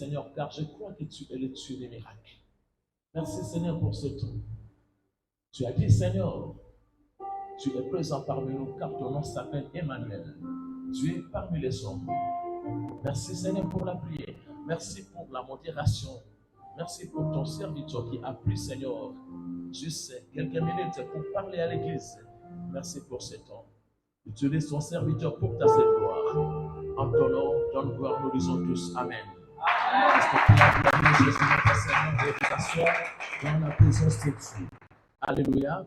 Seigneur, car je crois que tu es le Dieu des miracles. Merci Seigneur pour ce temps. Tu as dit Seigneur, tu es présent parmi nous car ton nom s'appelle Emmanuel. Tu es parmi les hommes. Merci Seigneur pour la prière. Merci pour la modération. Merci pour ton serviteur qui a pris Seigneur juste quelques minutes pour parler à l'église. Merci pour ce temps. Utilise ton serviteur pour ta seule gloire. En ton nom, donne gloire, nous disons tous Amen. Est-ce que tu as la Jésus notre Seigneur de l'éducation dans la présence de Dieu? Alléluia.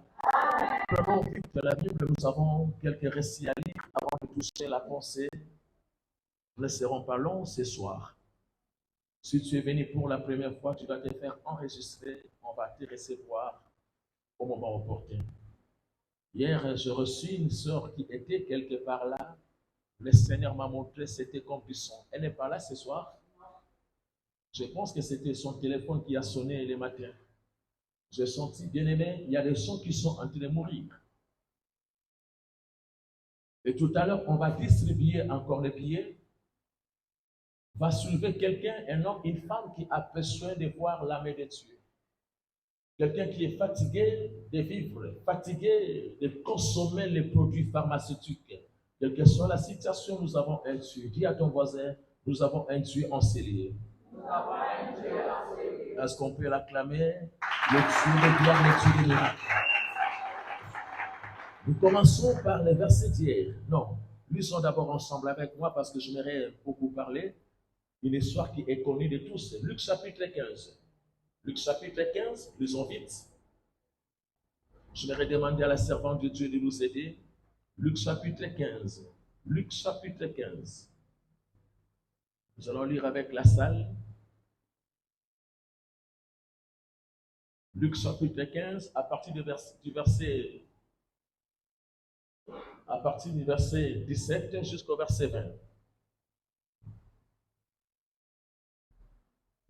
Prenons vite la Bible, nous avons quelques récits à lire avant de toucher la pensée. Nous ne serons pas longs ce soir. Si tu es venu pour la première fois, tu dois te faire enregistrer. On va te recevoir au moment opportun. Hier, j'ai reçu une sœur qui était quelque part là. Le Seigneur m'a montré c'était comme puissant. Elle n'est pas là ce soir. Je pense que c'était son téléphone qui a sonné le matin. J'ai senti, bien aimé, il y a des gens qui sont en train de mourir. Et tout à l'heure, on va distribuer encore les billets. Va soulever quelqu'un, un homme, une femme qui a besoin de voir la main de Dieu. Quelqu'un qui est fatigué de vivre, fatigué de consommer les produits pharmaceutiques. Quelle que soit la situation, nous avons un Dieu. Dis à ton voisin, nous avons un Dieu enseigné. Est-ce qu'on peut l'acclamer? Le Dieu de gloire, le Dieu de miracles. Nous commençons par les versets d'hier. Non, lisons d'abord ensemble avec moi parce que je m'aimerais beaucoup parler. Une histoire qui est connue de tous. Luc chapitre 15. Luc chapitre 15, lisons vite. Je vais demander à la servante de Dieu de nous aider. Luc chapitre 15. Luc chapitre 15. Nous allons lire avec la salle. Luc chapitre 15, à partir du verset 17 jusqu'au verset 20.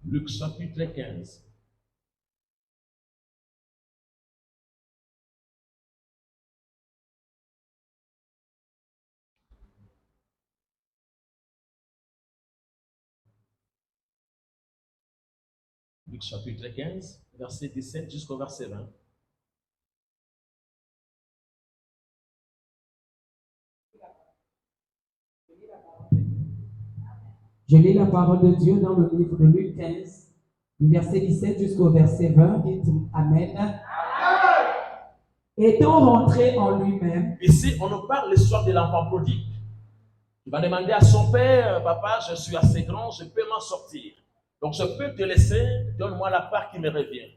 Luc chapitre 15. Luc chapitre 15, verset 17 jusqu'au verset 20. Je lis la parole de Dieu dans le livre de Luc 15, du verset 17 jusqu'au verset 20. Dites Amen. Étant rentré en lui-même. Ici, on nous parle l'histoire de l'enfant prodigue. Il va demander à son père, papa, je suis assez grand, je peux m'en sortir. Donc je peux te laisser, donne-moi la part qui me revient.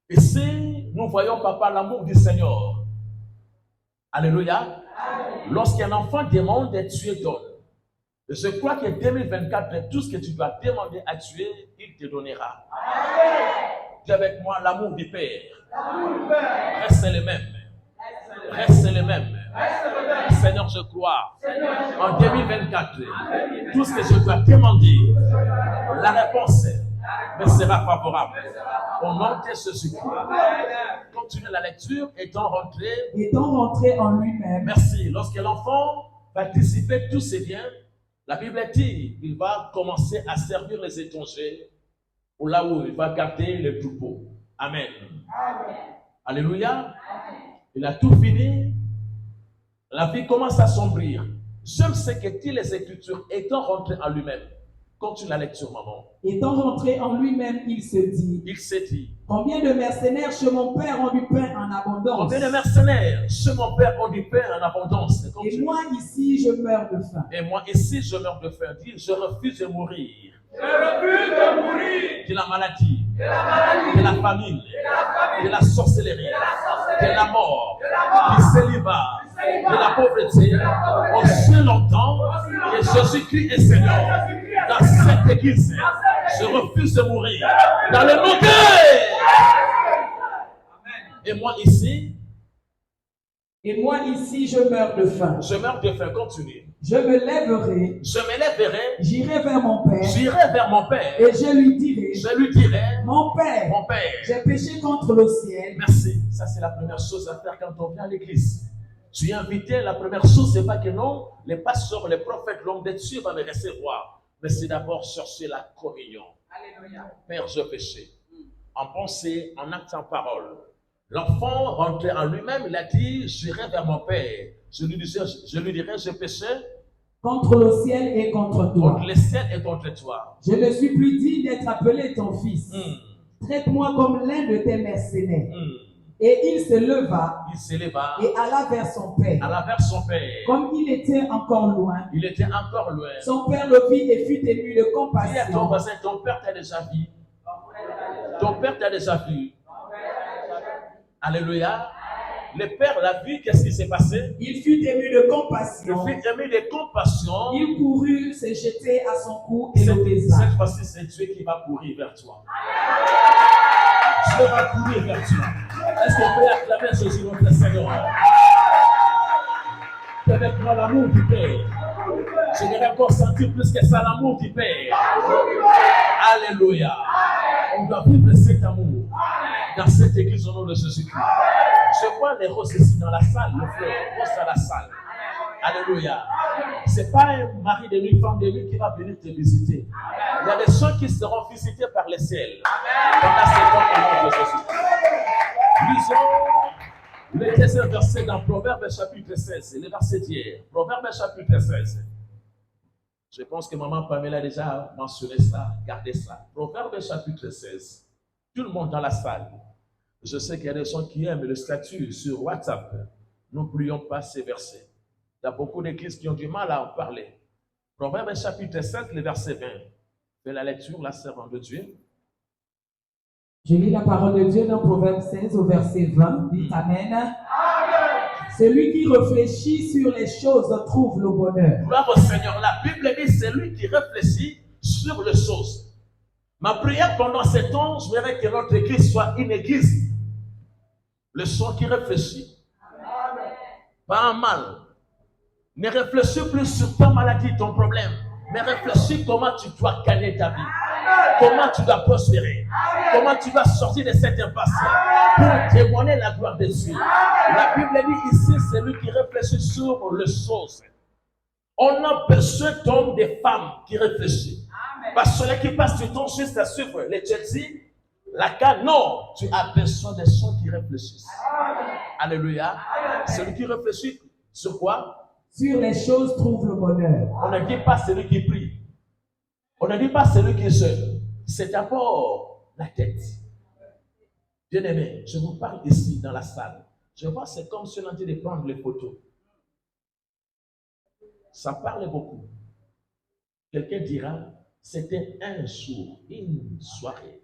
Ici, nous voyons, papa, l'amour du Seigneur. Alléluia. Lorsqu'un enfant demande, Dieu donne. Je crois que 2024, tout ce que tu dois demander à Dieu, il te donnera. Dis avec moi l'amour du Père. Reste le même. Reste le même. Seigneur, je crois. En 2024, tout ce que je dois demander, la réponse me sera favorable. Au nom de Jésus-Christ. Continuez la lecture. Étant rentré en lui-même. Merci. Lorsque l'enfant va dissiper tous ses biens, la Bible dit qu'il va commencer à servir les étrangers ou là où il va garder les troupeaux. Amen. Amen. Alléluia. Amen. Il a tout fini. La vie commence à sombrir. J'aime ce que disent les Écritures, étant rentré en lui-même. Continue la lecture, maman. Étant rentré en lui-même, il se dit. Combien de mercenaires chez mon père ont du pain en abondance? Combien de mercenaires chez mon père ont du pain en abondance? Et moi ici, je meurs de faim. Et moi ici, je meurs de faim. Dis, je refuse de mourir. Je refuse de mourir. De la maladie. De la maladie. De la famine. De la sorcellerie. De la mort. Du célibat. De la pauvreté. Aussi longtemps que Jésus-Christ est Seigneur. Dans cette église, je refuse de mourir. Dans le nom de... Et moi ici, je meurs de faim. Je meurs de faim, continue. Je me lèverai. J'irai vers mon père. Et je lui dirai. Mon père. J'ai péché contre le ciel. Merci. Ça, c'est la première chose à faire quand on vient à l'église. Tu es invité. La première chose, c'est pas que non, les pasteurs, les prophètes, l'homme de Dieu va me recevoir. Mais c'est d'abord chercher la communion. Père, je péchais. En pensée, en acte, en parole. L'enfant rentré en lui-même, il a dit, j'irai vers mon Père. Je lui dirai, je péchais contre le ciel et contre toi. Contre le ciel et contre toi. Je ne suis plus digne d'être appelé ton fils. Traite-moi comme l'un de tes mercenaires. Et il se leva et alla vers son père. Comme il était encore loin, son père le vit et fut ému de compassion. Dis à ton voisin, ton père t'a déjà vu. Ton père t'a déjà vu. Alléluia. Le père l'a vu, qu'est-ce qui s'est passé? Il fut ému de compassion. Il courut se jeter à son cou et le baisa. Cette fois-ci, c'est Dieu qui va courir vers toi. Dieu va courir vers toi. Est-ce qu'on peut acclamer Jésus notre Seigneur? C'est avec moi l'amour du Père. Je n'ai encore senti plus que ça, l'amour du Père. Alléluia. On doit vivre cet amour dans cette église au nom de Jésus-Christ. Je vois les roses ici dans la salle, le fleur rose dans la salle. Alléluia. Ce n'est pas un mari de nuit, femme de nuit qui va venir te visiter. Il y a des gens qui seront visités par le ciel. Pendant ce temps au nom de Jésus. Lisons le deuxième verset dans Proverbe chapitre 16, le verset d'hier. Proverbe chapitre 16. Je pense que maman Pamela a déjà mentionné ça. Gardez ça. Proverbe chapitre 16. Tout le monde dans la salle. Je sais qu'il y a des gens qui aiment le statut sur WhatsApp. Nous n'oublions pas ces versets. Il y a beaucoup d'églises qui ont du mal à en parler. Proverbe chapitre 16, le verset 20. Fais la lecture, la servante de Dieu. Je lis la parole de Dieu dans Proverbe 16 au verset 20. Dites Amen. Amen. Celui qui réfléchit sur les choses trouve le bonheur. Gloire au Seigneur. La Bible dit celui qui réfléchit sur les choses. Ma prière pendant ces temps, je voudrais que notre église soit une église. Le son qui réfléchit. Amen. Pas en mal. Ne réfléchis plus sur ta maladie, ton problème. Mais réfléchis comment tu dois gagner ta vie. Comment tu dois prospérer. Comment tu vas sortir de cette impasse pour témoigner la gloire de Dieu. La Bible dit ici, c'est lui qui réfléchit sur les choses. On a besoin d'hommes et de femmes qui réfléchissent. Parce que ceux qui passent du temps juste à suivre les Chelsea, la canne, non, tu as besoin des gens qui réfléchissent. Alléluia. Celui qui réfléchit sur quoi? Sur les choses trouve le bonheur. On ne dit pas celui qui prie. On ne dit pas celui qui jeûne. C'est d'abord la tête. Bien-aimé, je vous parle ici dans la salle. Je vois, c'est comme si on a dit de prendre les photos. Ça parle beaucoup. Quelqu'un dira, c'était un jour, une soirée.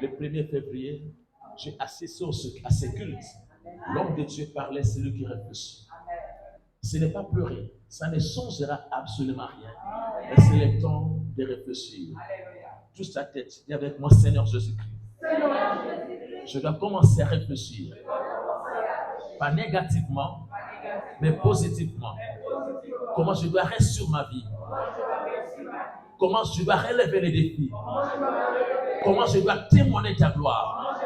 Le 1er février, j'ai assisté à ce culte. L'homme de Dieu parlait, c'est lui qui réfléchit. Ce n'est pas pleurer, ça ne changera absolument rien. Mais c'est le temps de réfléchir. Touche ta tête, dis avec moi, Seigneur Jésus-Christ. Je dois commencer à réfléchir. Pas négativement, mais positivement. Comment je dois rester sur ma vie. Comment je dois relever les défis. Comment je dois témoigner ta gloire.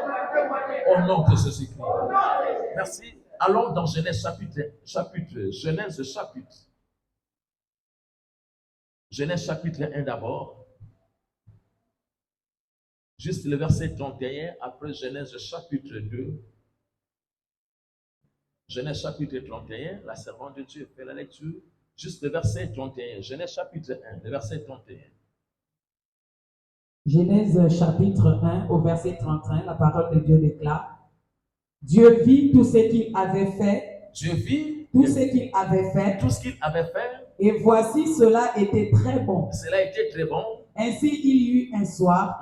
Au nom de Jésus-Christ. Merci. Allons dans Genèse chapitre. Genèse chapitre 1 d'abord. Juste le verset 31, après Genèse chapitre 2. Genèse chapitre 31, la servante de Dieu fait la lecture. Juste le verset 31. Genèse chapitre 1, le verset 31. Genèse chapitre 1 au verset 31, la parole de Dieu déclare. Dieu vit tout ce qu'il avait fait. Dieu vit tout ce qu'il avait fait. Tout ce qu'il avait fait. Et voici, cela était très bon. Cela était très bon. Ainsi, il y eut un soir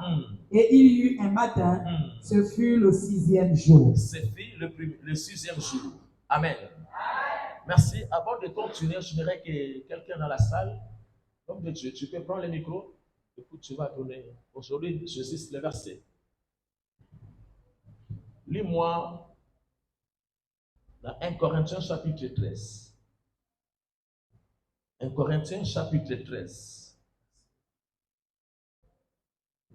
et il y eut un matin. Ce fut le 6e jour. Ce fut le 6e jour. Amen. Merci. Avant de continuer, je dirais que quelqu'un dans la salle, comme de Dieu, tu peux prendre le micro. Écoute, tu vas donner. Aujourd'hui, je cite le verset. Lis-moi dans 1 Corinthiens chapitre 13. 1 Corinthiens chapitre 13.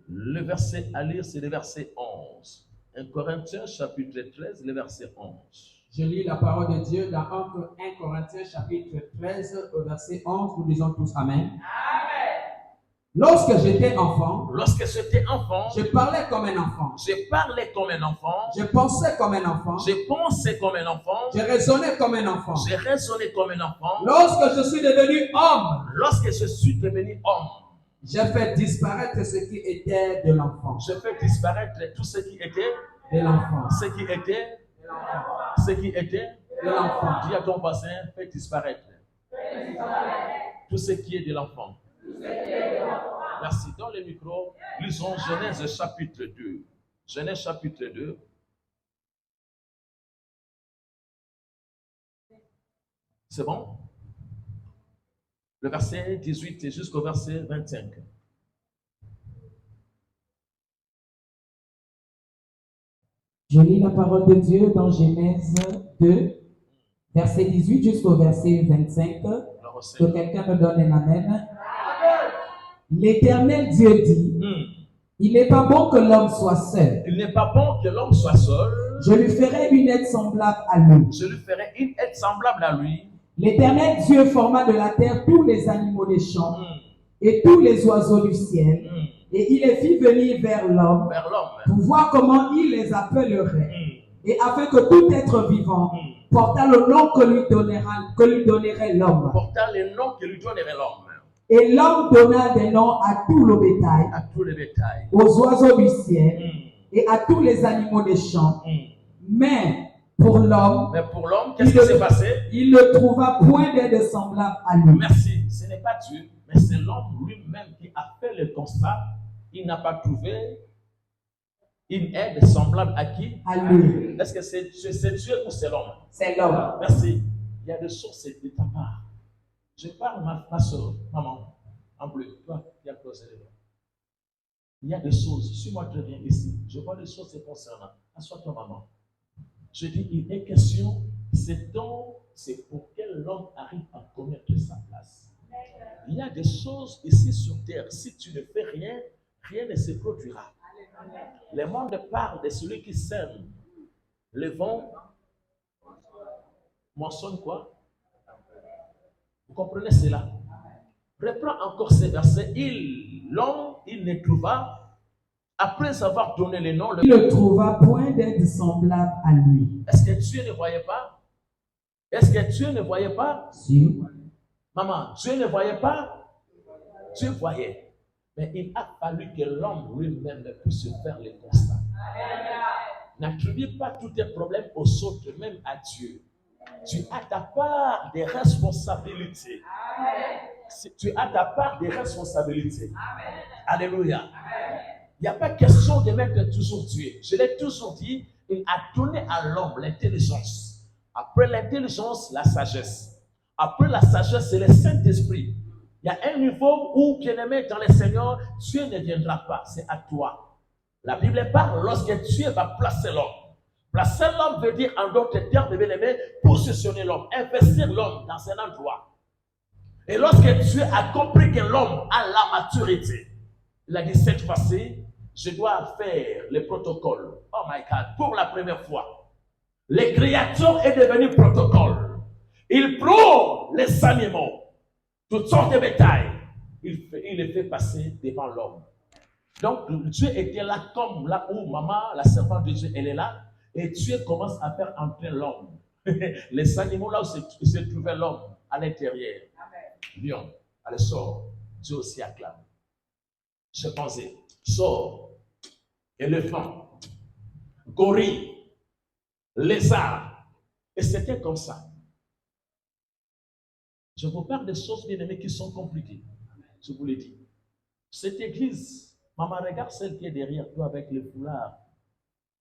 Le verset à lire, c'est le verset 11. 1 Corinthiens chapitre 13, le verset 11. Je lis la parole de Dieu dans 1 Corinthiens chapitre 13, au verset 11. Nous disons tous Amen. Amen. Lorsque j'étais enfant, je parlais comme un enfant. Je pensais comme un enfant. Je raisonnais comme un enfant. Lorsque je suis devenu homme, j'ai fait disparaître ce qui était de l'enfant. Je fais disparaître tout ce qui était de l'enfant. Ce qui était de l'enfant. Dis à ton voisin, fais disparaître tout ce qui est de l'enfant. Merci. Dans le micro, lisons Genèse chapitre 2. Genèse chapitre 2. C'est bon? Le verset 18 jusqu'au verset 25. Je lis la parole de Dieu dans Genèse 2, verset 18 jusqu'au verset 25. Que quelqu'un me donne un amen. L'Éternel Dieu dit, il n'est pas bon que l'homme soit seul. Je lui ferai une aide semblable à lui. L'Éternel Dieu forma de la terre tous les animaux des champs et tous les oiseaux du ciel. Et il les fit venir vers l'homme pour voir comment il les appellerait. Et afin que tout être vivant portât le nom que lui donnerait l'homme. Et l'homme donna des noms à tout le bétail, aux oiseaux du ciel et à tous les animaux des champs. Mais pour l'homme, qu'est-ce qui s'est passé? Il ne trouva point d'aide semblable à lui. Merci. Ce n'est pas Dieu, mais c'est l'homme lui-même qui a fait le constat. Il n'a pas trouvé une aide semblable à qui? À lui. Est-ce que c'est Dieu ou c'est l'homme? C'est l'homme. Merci. Il y a des choses de ta part. Je parle ma soeur, maman, en bleu, toi qui as closé les bras. Il y a des choses, suis-moi très bien ici. Je vois des choses se concernant. Assois-toi, maman. Je dis, il est question, c'est pour que l'homme arrive à connaître sa place. Il y a des choses ici sur terre. Si tu ne fais rien, rien ne se produira. Le monde parle de celui qui sème. Le vent mentionne quoi? Vous comprenez cela? Reprends encore ces versets. L'homme, il ne trouva, après avoir donné les noms, il ne trouva point d'aide semblable à lui. Est-ce que Dieu ne voyait pas? Est-ce que Dieu ne voyait pas? Si. Maman, Dieu ne voyait pas? Dieu voyait. Mais il a fallu que l'homme lui-même puisse faire le constat. N'attribue pas tous tes problèmes aux autres, même à Dieu. Tu as ta part des responsabilités. Tu as ta part des responsabilités. Alléluia. Il n'y a pas question de mettre toujours Dieu. Je l'ai toujours dit, il a donné à l'homme l'intelligence. Après l'intelligence, la sagesse. Après la sagesse, c'est le Saint-Esprit. Il y a un niveau où, bien-aimé dans le Seigneur, Dieu ne viendra pas. C'est à toi. La Bible parle lorsque Dieu va placer l'homme. Placer l'homme veut dire, en d'autres termes, bien-aimé, positionner l'homme, investir l'homme dans un endroit. Et lorsque Dieu a compris que l'homme a la maturité, il a dit, cette fois-ci, je dois faire le protocole. Oh my God, pour la première fois. Le créateur est devenu protocole. Il prend les animaux, toutes sortes de bétail. Il les fait passer devant l'homme. Donc, Dieu était là comme là où maman, la servante de Dieu, elle est là. Et Dieu commence à faire entrer l'homme. Les animaux là où se trouvait l'homme, à l'intérieur. Lion, allez, sort. Dieu aussi acclame. Je pensais, sort, éléphant, gorille, lézard. Et c'était comme ça. Je vous parle des choses bien aimées qui sont compliquées. Je vous l'ai dit. Cette église, maman, regarde celle qui est derrière toi avec le foulard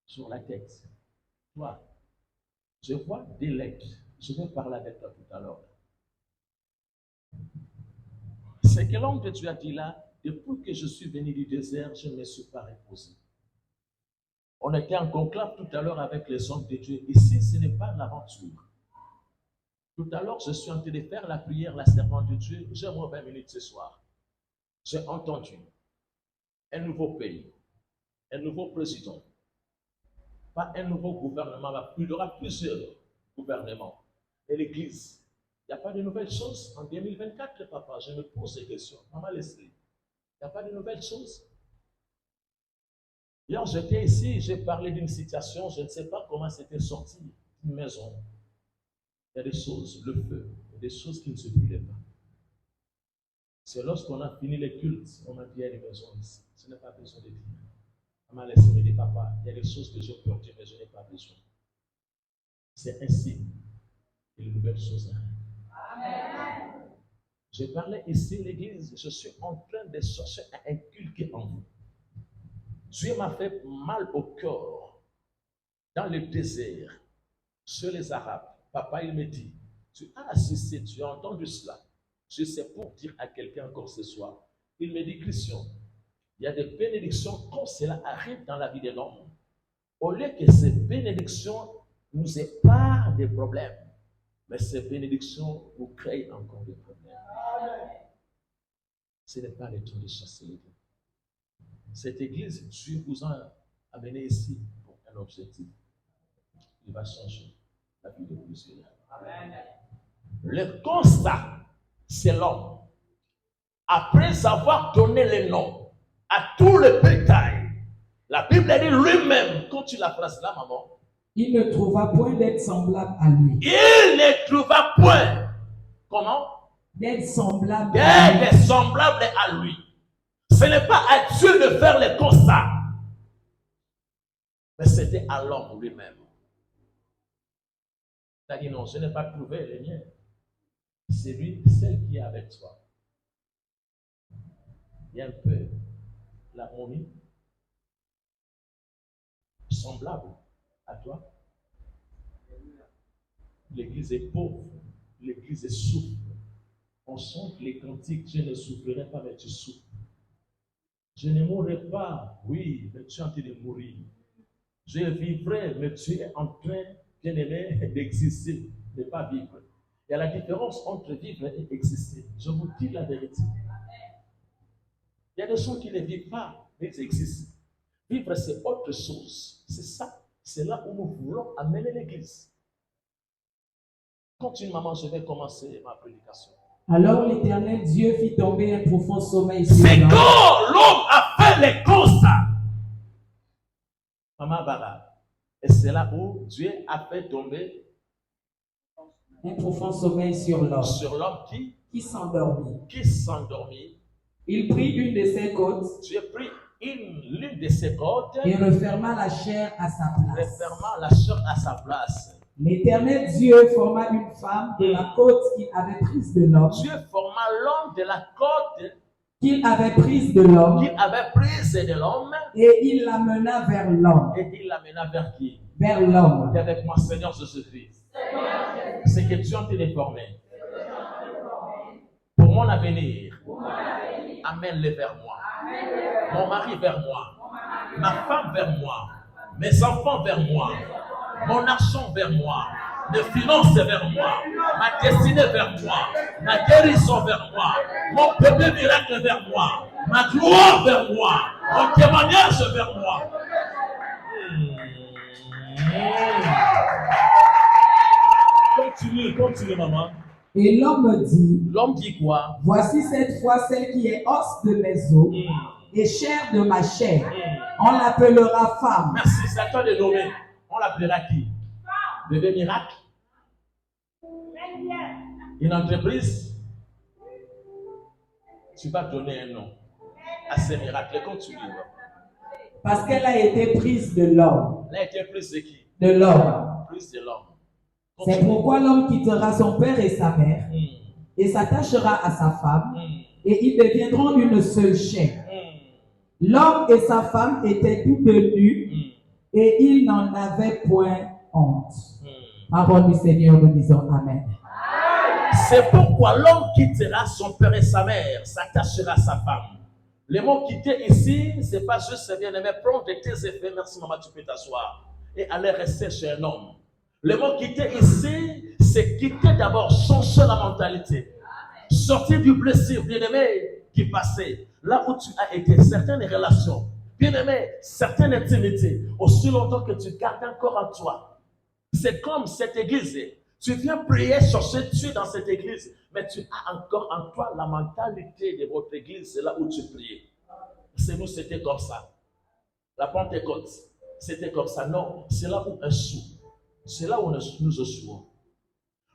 sur la tête. Toi, je vois des lettres. Je vais parler avec toi tout à l'heure. Ce que l'homme de Dieu a dit là, depuis que je suis venu du désert, je ne me suis pas reposé. On était en conclave tout à l'heure avec les hommes de Dieu. Ici, ce n'est pas l'aventure. Tout à l'heure, je suis en train de faire la prière, la servante de Dieu. J'ai moins 20 minutes ce soir. J'ai entendu un nouveau pays, un nouveau président, pas un nouveau gouvernement, il y aura plusieurs gouvernements. Et l'Église, il n'y a pas de nouvelles choses en 2024, papa. Je me pose des questions. Maman Leslie, Il n'y a pas de nouvelles choses. Hier, j'étais ici, j'ai parlé d'une situation, je ne sais pas comment c'était sorti d'une maison. Il y a des choses, le feu, il y a des choses qui ne se brûlaient pas. C'est lorsqu'on a fini les cultes, on m'a dit, il y a des maisons ici. Je n'ai pas besoin de dire. On m'a laissé me dire, papa, il y a des choses que je peux dire, mais je n'ai pas besoin. C'est ainsi que les nouvelles choses arrivent. Amen. Je parlais ici, l'église, je suis en train de chercher à inculquer en vous. Dieu m'a fait mal au cœur dans le désert, chez les Arabes. Papa, il me dit, tu as assisté, tu as entendu cela. Je sais pour dire à quelqu'un encore ce soir. Il me dit, Christian, il y a des bénédictions quand cela arrive dans la vie de l'homme. Au lieu que ces bénédictions nous épargnent des problèmes, mais ces bénédictions nous créent encore des problèmes. Ce n'est pas le temps de chasser les dieux. Cette église, Dieu vous a amené ici pour un objectif. Il va changer la vie de plusieurs. Le constat, c'est l'homme. Après avoir donné le nom à tout le bétail, la Bible dit lui-même, quand tu la phrases là, maman, il ne trouva point d'être semblable à lui. Il ne trouva point. Comment? D'être semblable à lui. Ce n'est pas à Dieu de faire les constats, mais c'était à l'homme lui-même. Il a dit non, je n'ai pas trouvé les miens. C'est lui, celle qui est avec toi. Il y a un peu la momie semblable à toi. L'église est pauvre, l'église est souffre. On chante les cantiques, je ne souffrirai pas, mais tu souffres. Je ne mourrai pas, oui, mais tu es en train de mourir. Je vivrai, mais tu es en train, bien aimé, d'exister, de ne pas vivre. Il y a la différence entre vivre et exister. Je vous dis la vérité. Il y a des gens qui ne vivent pas, mais ils existent. Vivre, c'est autre chose. C'est ça. C'est là où nous voulons amener l'église. Continue, maman, je vais commencer ma prédication. Alors l'Éternel Dieu fit tomber un profond sommeil sur c'est l'homme. quand l'homme a fait les constats. Maman Bara. Et c'est là où Dieu a fait tomber un profond sommeil sur l'homme. Sur l'homme qui s'endormit. Qui s'endormit. Il prit une de ses côtes. Dieu prit l'une de ses côtes. Et referma la chair à sa place. Referma la chair à sa place. L'Éternel Dieu forma une femme de la côte qu'il avait prise de l'homme. Dieu forma l'homme de la côte qu'il avait prise de l'homme. Et il l'amena vers l'homme. Et il l'amena vers qui? Vers l'homme. Dis avec moi, Seigneur Jésus-Christ. C'est que tu as été formé. Pour mon avenir. Amène-le vers moi. Mon mari vers moi. Ma femme vers moi. Mes enfants vers moi. Mon argent vers moi, mes finances vers moi, ma destinée vers moi, ma guérison vers moi, mon bébé miracle vers moi, ma gloire vers moi, mon témoignage vers moi. Continue, maman. Et l'homme dit quoi? Voici cette fois celle qui est os de mes os et chair de ma chair. On l'appellera femme. Merci, c'est à toi de nommer. On l'appellera qui? Bébé miracle? Une entreprise? Tu vas donner un nom à ces miracles. Continue. Parce qu'elle a été prise de l'homme. Elle a été prise de qui? De l'homme. Prise de l'homme. C'est pourquoi l'homme quittera son père et sa mère et s'attachera à sa femme et ils deviendront une seule chair. L'homme et sa femme étaient tous deux nus et ils n'en avaient point honte. Parole du Seigneur, nous disons Amen. C'est pourquoi l'homme quittera son père et sa mère, s'attachera à sa femme. Le mot quitter ici, c'est pas juste bien aimé, prendre tes effets, merci maman, tu peux t'asseoir, et aller rester chez un homme. Le mot quitter ici, c'est quitter d'abord, changer la mentalité. Sortir du blessure, bien aimé, qui passait. Là où tu as été, certaines relations, bien aimé, certaines intimités, aussi longtemps que tu gardes encore en toi. C'est comme cette église. Tu viens prier, chercher Dieu dans cette église. mais tu as encore en toi la mentalité de votre église, c'est là où tu priais. C'est nous, c'était comme ça. La Pentecôte, c'était comme ça. Non, c'est là où échoue. C'est là où nous échouons.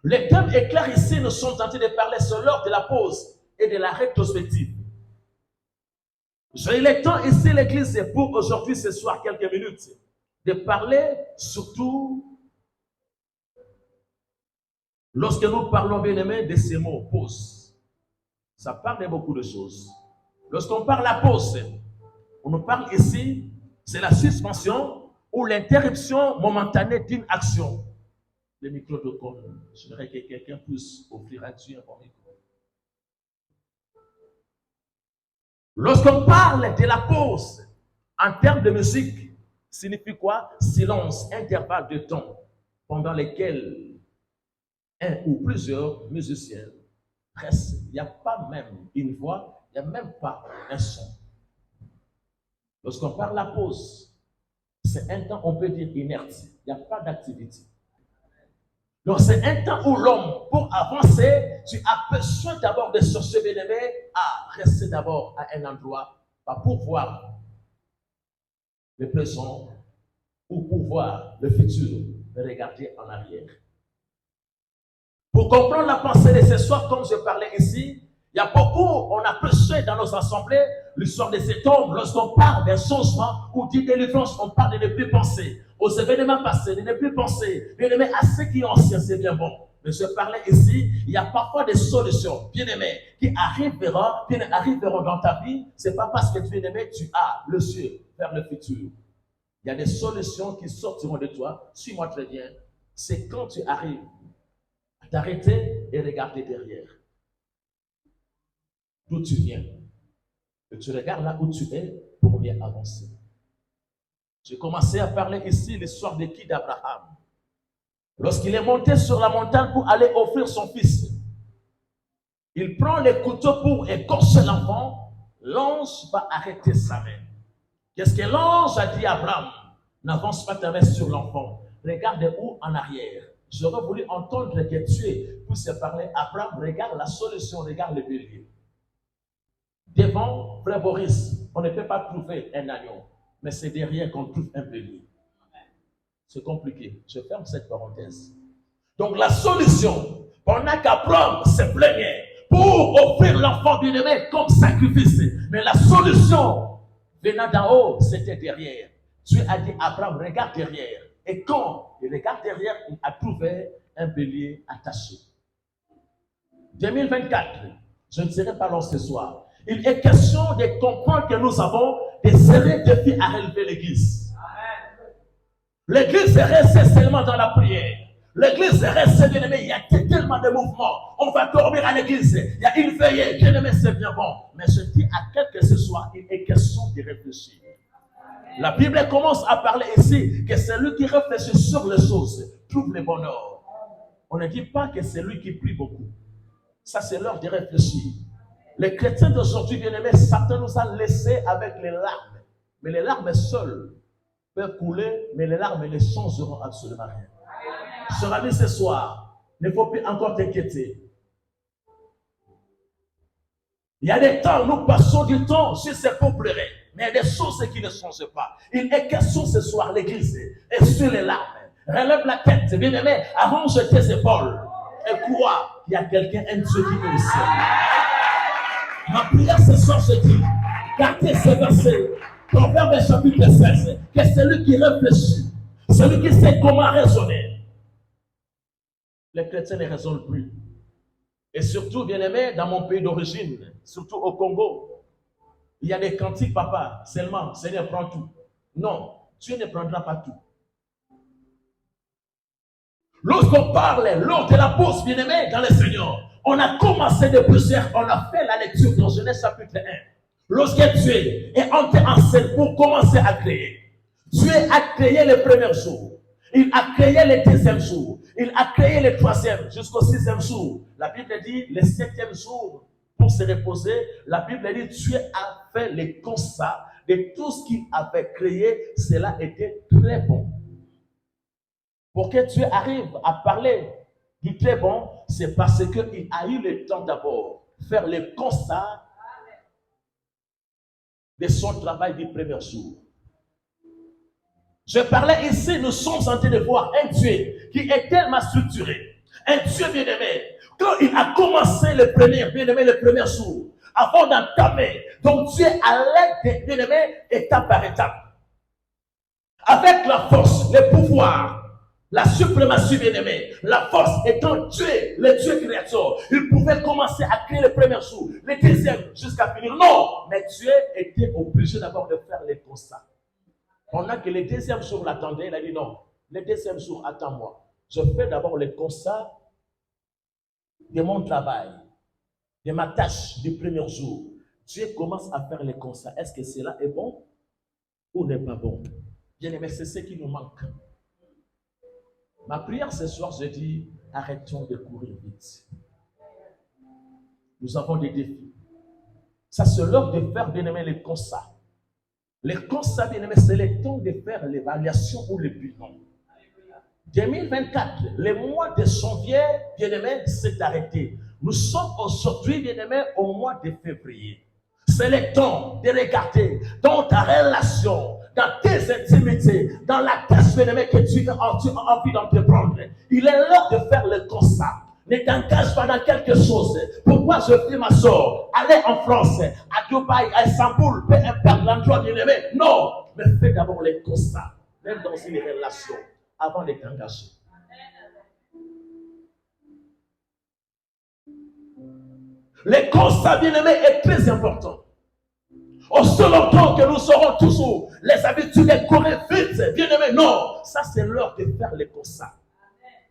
Les thèmes est clair ici, nous sommes tentés de parler sur l'heure de la pause et de la rétrospective. J'ai le temps ici, l'église, c'est pour aujourd'hui, ce soir, quelques minutes, de parler surtout, lorsque nous parlons bien aimé de ces mots, pause. Ça parle de beaucoup de choses. Lorsqu'on parle la pause, on nous parle ici, c'est la suspension ou l'interruption momentanée d'une action. Le micro de com, j'aimerais que quelqu'un puisse offrir à Dieu un bon micro. Lorsqu'on parle de la pause, en termes de musique, signifie quoi? Silence, intervalle de temps, pendant lesquels un ou plusieurs musiciens restent. Il n'y a pas même une voix, il n'y a même pas un son. Lorsqu'on parle de la pause, c'est un temps, on peut dire inerte. Il n'y a pas d'activité. Donc c'est un temps où l'homme, pour avancer, tu as besoin d'abord de chercher bien-aimé à rester d'abord à un endroit, pas pour voir le présent ou pour voir le futur, mais regarder en arrière. Pour comprendre la pensée de ce soir, comme je parlais ici, il y a beaucoup, on a prêché dans nos assemblées l'histoire de cet homme. Lorsqu'on parle d'un changement ou d'une délivrance, on parle de ne plus penser aux événements passés, de ne plus penser, bien aimé, à ce qui est ancien, c'est bien bon. Mais je parlais ici, il y a parfois des solutions, bien aimé, qui arriveront dans ta vie. C'est pas parce que tu bien aimé, tu as le yeux vers le futur. Il y a des solutions qui sortiront de toi. Suis-moi très bien. C'est quand tu arrives à t'arrêter et regarder derrière. D'où tu viens. Et tu regardes là où tu es pour mieux avancer. J'ai commencé à parler ici l'histoire de qui d'Abraham. Lorsqu'il est monté sur la montagne pour aller offrir son fils, il prend les couteaux pour écorcher l'enfant. L'ange va arrêter sa main. Qu'est-ce que l'ange a dit à Abraham? N'avance pas ta main sur l'enfant. Regarde où en arrière. J'aurais voulu entendre que tu puisses parler. Abraham, regarde la solution, regarde le bélier. Devant, frère Boris, on ne peut pas trouver un agneau, mais c'est derrière qu'on trouve un bélier. C'est compliqué. Je ferme cette parenthèse. Donc la solution, pendant qu'Abraham se plaignait pour offrir l'enfant bien-aimé comme sacrifice, mais la solution venant d'en haut, c'était derrière. Dieu a dit à Abraham, regarde derrière. Et quand il regarde derrière, il a trouvé un bélier attaché. 2024, je ne serai pas long ce soir. Il est question de comprendre que nous avons des sérieux défis à relever l'église. L'église est restée seulement dans la prière. L'église est restée, bien aimé, il y a tellement de mouvements. On va dormir à l'église. Il y a une veillée. Bien aimé, c'est bien bon. Mais je dis à quel que ce soit, il est question de réfléchir. La Bible commence à parler ici que celui qui réfléchit sur les choses trouve le bonheur. On ne dit pas que c'est lui qui prie beaucoup. Ça, c'est l'heure de réfléchir. Les chrétiens d'aujourd'hui, bien-aimés, Satan nous a laissés avec les larmes. Mais les larmes seules peuvent couler, mais les larmes ne changeront absolument rien. Cher ami, ce soir, il ne faut plus encore t'inquiéter. Il y a des temps, nous passons du temps juste pour pleurer. Mais il y a des choses qui ne changent pas. Il est question ce soir, l'église est sur les larmes. Relève la tête, bien-aimé, arrange tes épaules. Et crois qu'il y a quelqu'un, un Dieu qui est au ciel. Ma prière ce soir, je dis, gardez ce verset, Proverbe chapitre 16, que celui qui réfléchit, celui qui sait comment raisonner. Les chrétiens ne raisonnent plus. Et surtout, bien-aimé, dans mon pays d'origine, surtout au Congo, il y a des cantiques, papa, seulement, Seigneur prend tout. Non, Dieu ne prendra pas tout. Lorsqu'on parle, lors de la pause, bien-aimé, dans le Seigneur, on a commencé de plusieurs, on a fait la lecture dans Genèse chapitre 1. Lorsque Dieu est entré en scène pour commencer à créer, Dieu a créé le premier jour. Il a créé le deuxième jour. Il a créé le troisième jusqu'au 6e jour. La Bible dit le 7e jour pour se reposer. La Bible dit Dieu a fait le constat de tout ce qu'il avait créé. Cela était très bon. Pour que Dieu arrive à parler du très bon, c'est parce qu'il a eu le temps d'abord de faire le constat de son travail du premier jour. Je parlais ici, nous sommes en train de voir un Dieu qui est tellement structuré, un Dieu bien-aimé. Quand il a commencé le premier, bien-aimé, le premier jour, avant d'entamer, donc Dieu à l'aide des bien-aimés, étape par étape. Avec la force, le pouvoir, la suprématie bien-aimée, la force étant Dieu, le Dieu créateur, il pouvait commencer à créer le premier jour, le deuxième, jusqu'à finir. Non, mais Dieu était obligé d'abord de faire les constats. Pendant que le deuxième jour l'attendait, il a dit non, le deuxième jour, attends-moi. Je fais d'abord le constat de mon travail, de ma tâche du premier jour. Dieu commence à faire les constats. Est-ce que cela est bon ou n'est pas bon? Bien aimé, c'est ce qui nous manque. Ma prière ce soir, je dis, arrêtons de courir vite. Nous avons des défis. Ça, c'est l'heure de faire, bien aimé, les constats. Les constats, bien aimé, c'est le temps de faire l'évaluation ou le bilan. 2024, le mois de janvier, bien aimé, s'est arrêté. Nous sommes aujourd'hui, bien aimé, au mois de février. C'est le temps de regarder dans ta relation, dans tes intimités, dans la tâche, bien aimé, que tu as envie d'entreprendre. Il est l'heure de faire le constat. Ne t'engage pas dans quelque chose. Pourquoi je fais ma soeur aller en France, à Dubaï, à Istanbul, peu importe l'endroit, bien aimé? Non, mais fais d'abord les constats, même dans une relation, avant de t'engager. Le constat, bien aimé, est très important. Aussi longtemps que nous aurons toujours les habitudes de courir vite, bien aimé, non, ça c'est l'heure de faire les constats.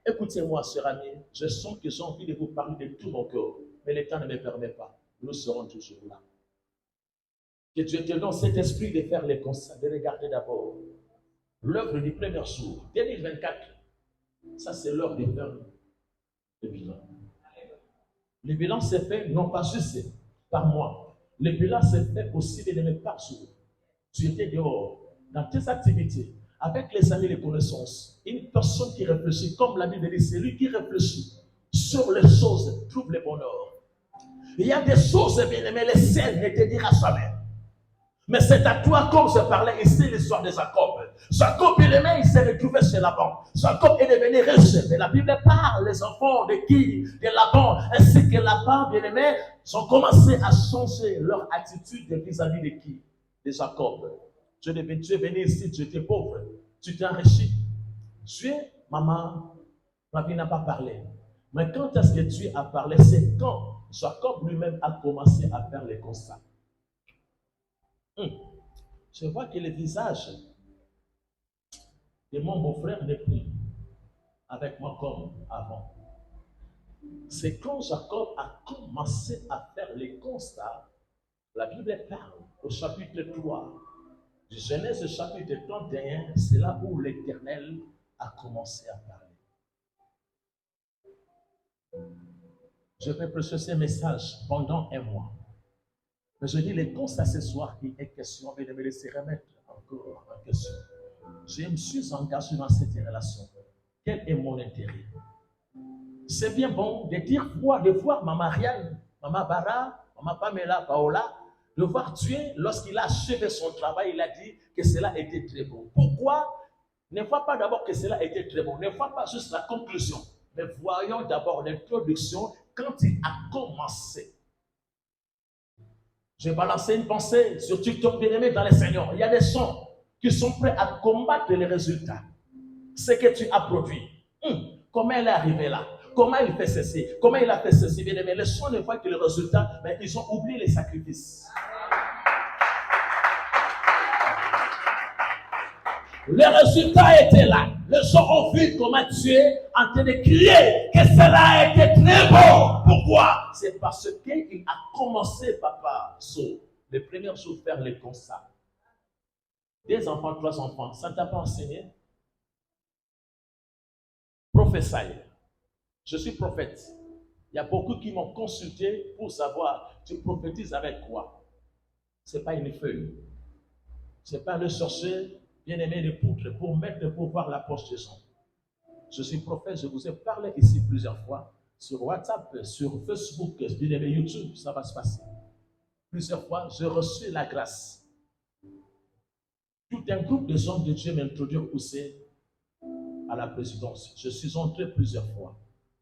Écoutez-moi, chers amis, je sens que j'ai envie de vous parler de tout mon cœur, mais le temps ne me permet pas. Nous serons toujours là. Que Dieu te donne cet esprit de faire les constats, de regarder d'abord l'œuvre du premier jour, 2024. Ça, c'est l'heure de faire le bilan. Le bilan s'est fait non pas juste par mois. Le bilan s'est fait aussi par jour. Tu étais dehors, dans tes activités, avec les amis, les connaissances. Une personne qui réfléchit, comme la Bible dit, c'est lui qui réfléchit sur les choses, trouve le bonheur. Il y a des choses, bien aimé, les ciels ne te dira jamais. Mais c'est à toi, comme je parlais ici, l'histoire de Jacob. Jacob, bien aimé, il s'est retrouvé chez Laban. Jacob est devenu riche. Mais la Bible parle, les enfants de qui? De Laban. Ainsi que Laban, bien aimé, ont commencé à changer leur attitude vis-à-vis de qui? De Jacob. Tu es venu ici, tu étais pauvre. Tu t'es enrichi. Maman, ma vie n'a pas parlé. Mais quand est-ce que tu as parlé? C'est quand Jacob lui-même a commencé à faire les constats. Je vois que le visage de mon beau-frère n'est plus avec moi comme avant. C'est quand Jacob a commencé à faire les constats, la Bible parle au chapitre 3 du Genèse chapitre 31, c'est là où l'Éternel a commencé à parler. Je vais prêcher ce message pendant un mois. Mais je dis les constats ce soir, il est question de me laisser remettre encore en question. Je me suis engagé dans cette relation. Quel est mon intérêt? C'est bien bon de dire de voir Maman Marianne, Maman Bara, Maman Pamela, Paola, de voir Dieu, lorsqu'il a achevé son travail, il a dit que cela était très bon. Pourquoi? Ne vois pas d'abord que cela était très bon. Ne vois pas juste la conclusion. Mais voyons d'abord l'introduction quand il a commencé. J'ai balancé une pensée sur TikTok, bien-aimé dans les Seigneurs. Il y a des gens qui sont prêts à combattre les résultats. Ce que tu as produit. Comment elle est arrivée là? Comment il fait ceci? Comment il a fait ceci? Bien-aimé, les gens ne voient que le résultat, mais ils ont oublié les sacrifices. Le résultat était là. Les gens ont vu comment tu es en train de crier que cela a été très bon. Pourquoi? C'est parce qu'il a commencé, papa, sur le premier jour, faire les constats. 2 enfants, 3 enfants, ça ne t'a pas enseigné? Prophétie. Je suis prophète. Il y a beaucoup qui m'ont consulté pour savoir, tu prophétises avec quoi? Ce n'est pas une feuille. Ce n'est pas le chercher, bien-aimé, de poutre pour mettre pour voir la poche des gens. Je suis prophète, je vous ai parlé ici plusieurs fois, sur WhatsApp, sur Facebook, YouTube, ça va se passer. Plusieurs fois, j'ai reçu la grâce. Tout un groupe de gens de Dieu m'introduit aussi à la présidence. Je suis entré plusieurs fois.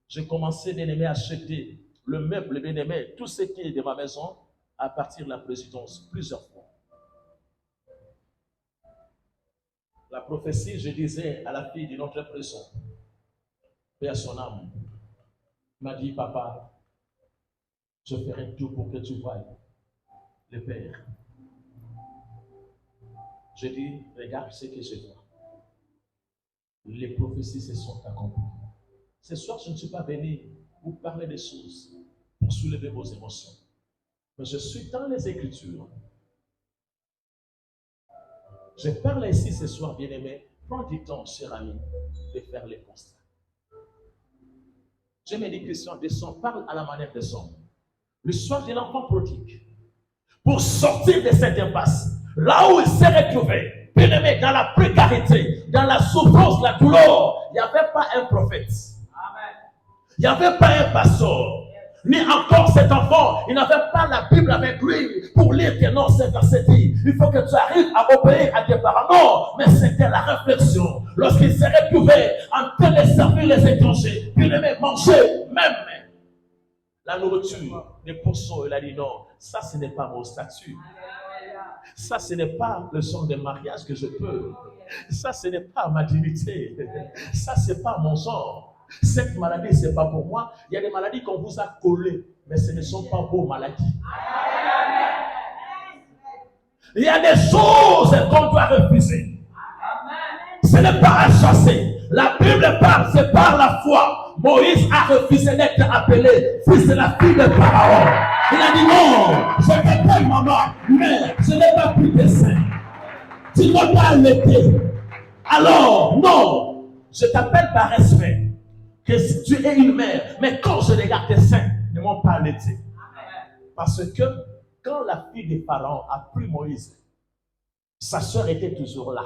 J'ai commencé, bien-aimé, à acheter le meuble, bien-aimé, tout ce qui est de ma maison, à partir de la présidence, plusieurs fois. La prophétie, je disais à la fille de notre prison, paix à son âme, m'a dit, papa, je ferai tout pour que tu voies le Père. Je dis, regarde ce que je vois. Les prophéties se sont accomplies. Ce soir, je ne suis pas venu vous parler des choses pour soulever vos émotions. Mais je suis dans les Écritures. Je parle ici ce soir, bien-aimé. Prends du temps, cher ami, de faire les constats. Je me dis, Christian, descends, parle à la manière de son. Le soir de l'enfant prodigue, pour sortir de cette impasse, là où il s'est retrouvé, bien-aimé, dans la précarité, dans la souffrance, la douleur, il n'y avait pas un prophète. Il n'y avait pas un pasteur. Ni encore cet enfant, il n'avait pas la Bible avec lui pour lire que non, c'est verset dit. Il faut que tu arrives à obéir à tes parents. Non, mais c'était la réflexion. Lorsqu'il s'est retrouvé en train de servir les étrangers, il aimait manger même la nourriture des poissons. Il a dit non, ça ce n'est pas mon statut. Ça ce n'est pas le genre de mariage que je peux. Ça ce n'est pas ma dignité. Ça c'est pas mon genre. Cette maladie, ce n'est pas pour moi. Il y a des maladies qu'on vous a collées, mais ce ne sont pas vos maladies. Il y a des choses qu'on doit refuser. Ce n'est pas à chasser. La Bible parle, c'est par la foi. Moïse a refusé d'être appelé fils de la fille de Pharaon. Il a dit non, je t'appelle maman, mais je n'ai pas pris de sein. Tu n'as pas allaité. Alors, non, je t'appelle par respect. Que si tu es une mère, mais quand je regarde tes seins, ne m'ont pas allaité. Parce que quand la fille de Pharaon a pris Moïse, sa soeur était toujours là.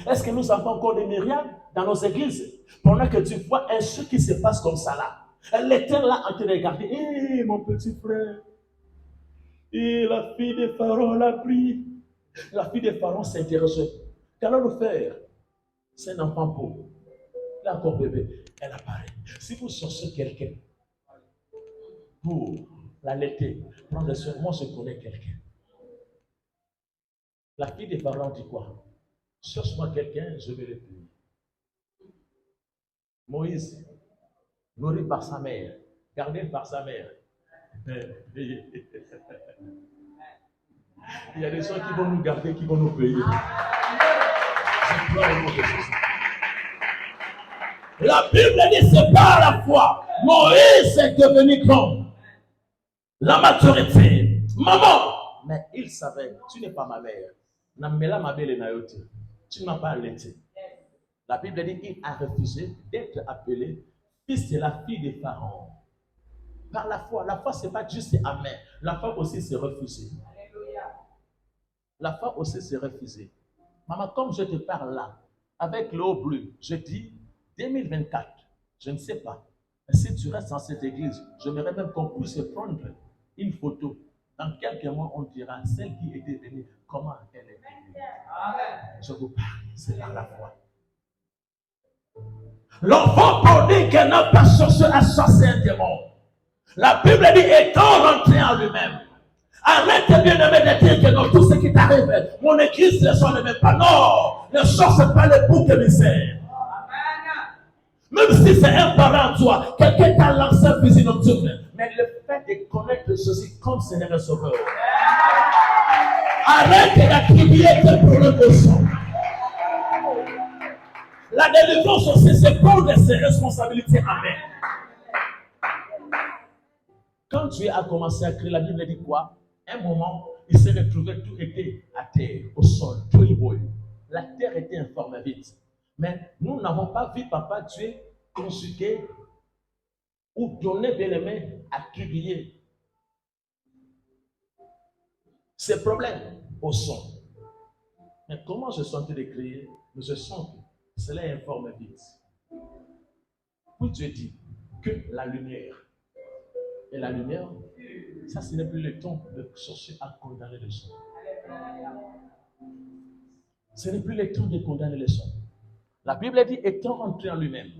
Est-ce que nous avons encore des Myriam dans nos églises? Pendant que tu vois un truc qui se passe comme ça là, elle était là en train de regarder. Hé, mon petit frère. Et la fille de Pharaon l'a pris. La fille de Pharaon s'interrogeait. Qu'allons-nous faire? C'est un enfant pauvre. Il est encore bébé. Elle apparaît. Si vous cherchez quelqu'un pour l'allaiter, prendre soin, moi je connais quelqu'un. La fille de Pharaon dit quoi? Cherche-moi quelqu'un, je vais le payer. Moïse, nourri par sa mère, gardé par sa mère. Il y a des gens qui vont nous garder, qui vont nous payer. Je crois au nom de Jésus. La Bible dit c'est par la foi. Moïse est devenu grand. La maturité. Maman. Mais il savait, tu n'es pas ma mère. Tu ne m'as pas allaité. La Bible dit qu'il a refusé d'être appelé fils de la fille de Pharaon. Par la foi. La foi, ce n'est pas juste amen. La foi aussi, c'est refuser. La foi aussi, c'est refuser. Maman, comme je te parle là, avec l'eau bleue, je dis 2024, je ne sais pas. Mais si tu restes dans cette église, j'aimerais même qu'on puisse prendre une photo. Dans quelques mois, on dira celle qui était venue, comment elle est venue. Je vous parle, c'est par la foi. L'enfant prodigue n'a pas cherché à chasser un démon. La Bible dit étant rentré en lui-même. Arrête bien de dire que non, tout ce qui t'arrive, mon église, les gens ne m'aiment pas. Non, ne cherche pas le bouc émissaire. Même si c'est un parent, toi, quelqu'un t'a lancé un fusil nocturne. Mais le fait de connaître Jésus comme Seigneur et Sauveur. Arrête d'attribuer tes problèmes aux gens. La délivrance aussi, c'est prendre ses responsabilités. Amen. Quand Dieu a commencé à créer, la Bible dit quoi? Un moment, il s'est retrouvé, tout était à terre, au sol, tout est beau. La terre était informe vite. Mais nous n'avons pas vu Papa Dieu consulter ou donner bien les mains, attribuer ces problèmes au son. Mais comment je sentais de crier? Mais je sens que cela informe vite. Puis Dieu dit que la lumière. Et la lumière, ça ce n'est plus le temps de chercher à condamner les gens. Ce n'est plus le temps de condamner les gens. La Bible dit étant entré en lui-même.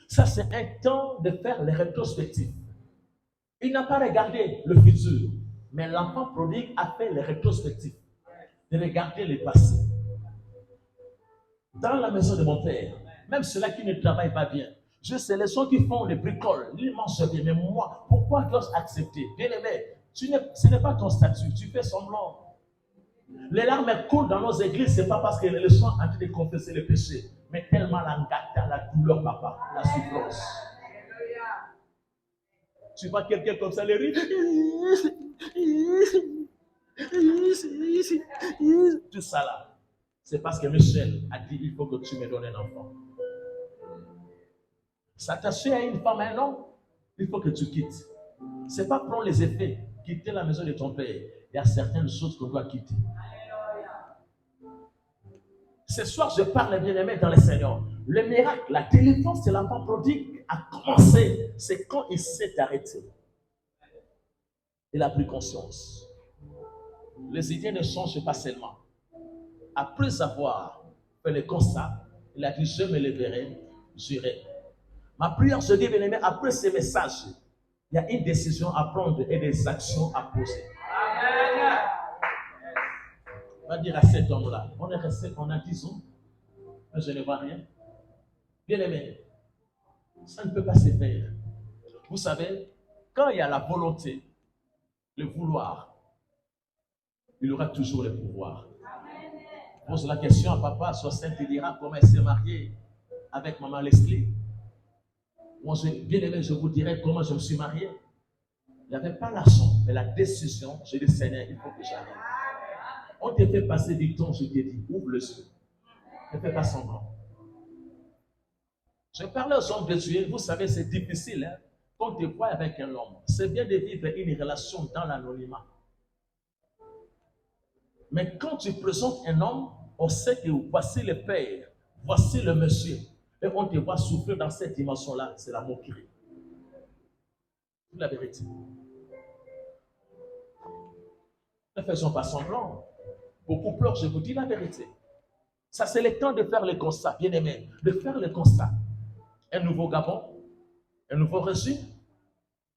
Ça c'est un temps de faire les rétrospectives. Il n'a pas regardé le futur, mais l'enfant prodigue a fait les rétrospectives, de regarder le passé. Dans la maison de mon père, même ceux-là qui ne travaillent pas bien, je sais les gens qui font les bricoles, ils mangent bien, mais moi, pourquoi dois-je accepter? Bien aimé, ce n'est pas ton statut, tu fais semblant. Les larmes coulent dans nos églises, ce n'est pas parce que les gens sont en train de confesser les péchés, mais tellement l'angata, la douleur, papa, la souffrance. Tu vois quelqu'un comme ça, les rire. Tout ça là. C'est parce que Michel a dit il faut que tu me donnes un enfant. S'attacher à une femme, à un homme, il faut que tu quittes. C'est pas prendre les effets, quitter la maison de ton père. Il y a certaines choses qu'on doit quitter. Ce soir, je parle bien aimé dans le Seigneur. Le miracle, la délivrance de l'enfant prodigue a commencé. C'est quand il s'est arrêté. Il a pris conscience. Les idées ne changent pas seulement. Après avoir fait le constat, il a dit je me lèverai, j'irai. Ma prière, je dis bien aimé, après ces messages, il y a une décision à prendre et des actions à poser. Amen. On va dire à cet homme-là, on est resté, on a 10 ans, mais je ne vois rien. Bien aimé, ça ne peut pas se faire. Vous savez, quand il y a la volonté, le vouloir, il aura toujours le pouvoir. Pose la question à papa, Soixante, il dira comment elle s'est mariée avec maman Leslie. Moi, bien aimé, je vous dirai comment je me suis marié. Il n'y avait pas l'argent, mais la décision, j'ai dit Seigneur, il faut que j'arrive. On te fait passer du temps, je t'ai dit, ouvre le yeux. Ne fais pas semblant. Je parlais aux hommes de Dieu, vous savez, c'est difficile, hein, quand on te voit avec un homme. C'est bien de vivre une relation dans l'anonymat. Mais quand tu présentes un homme, on sait que voici le père, voici le monsieur. Et on te voit souffrir dans cette dimension-là, c'est la moquerie. C'est la vérité. Ne faisons pas semblant. Beaucoup pleurent, je vous dis la vérité. Ça, c'est le temps de faire le constat, bien aimé, de faire le constat. Un nouveau Gabon, un nouveau régime,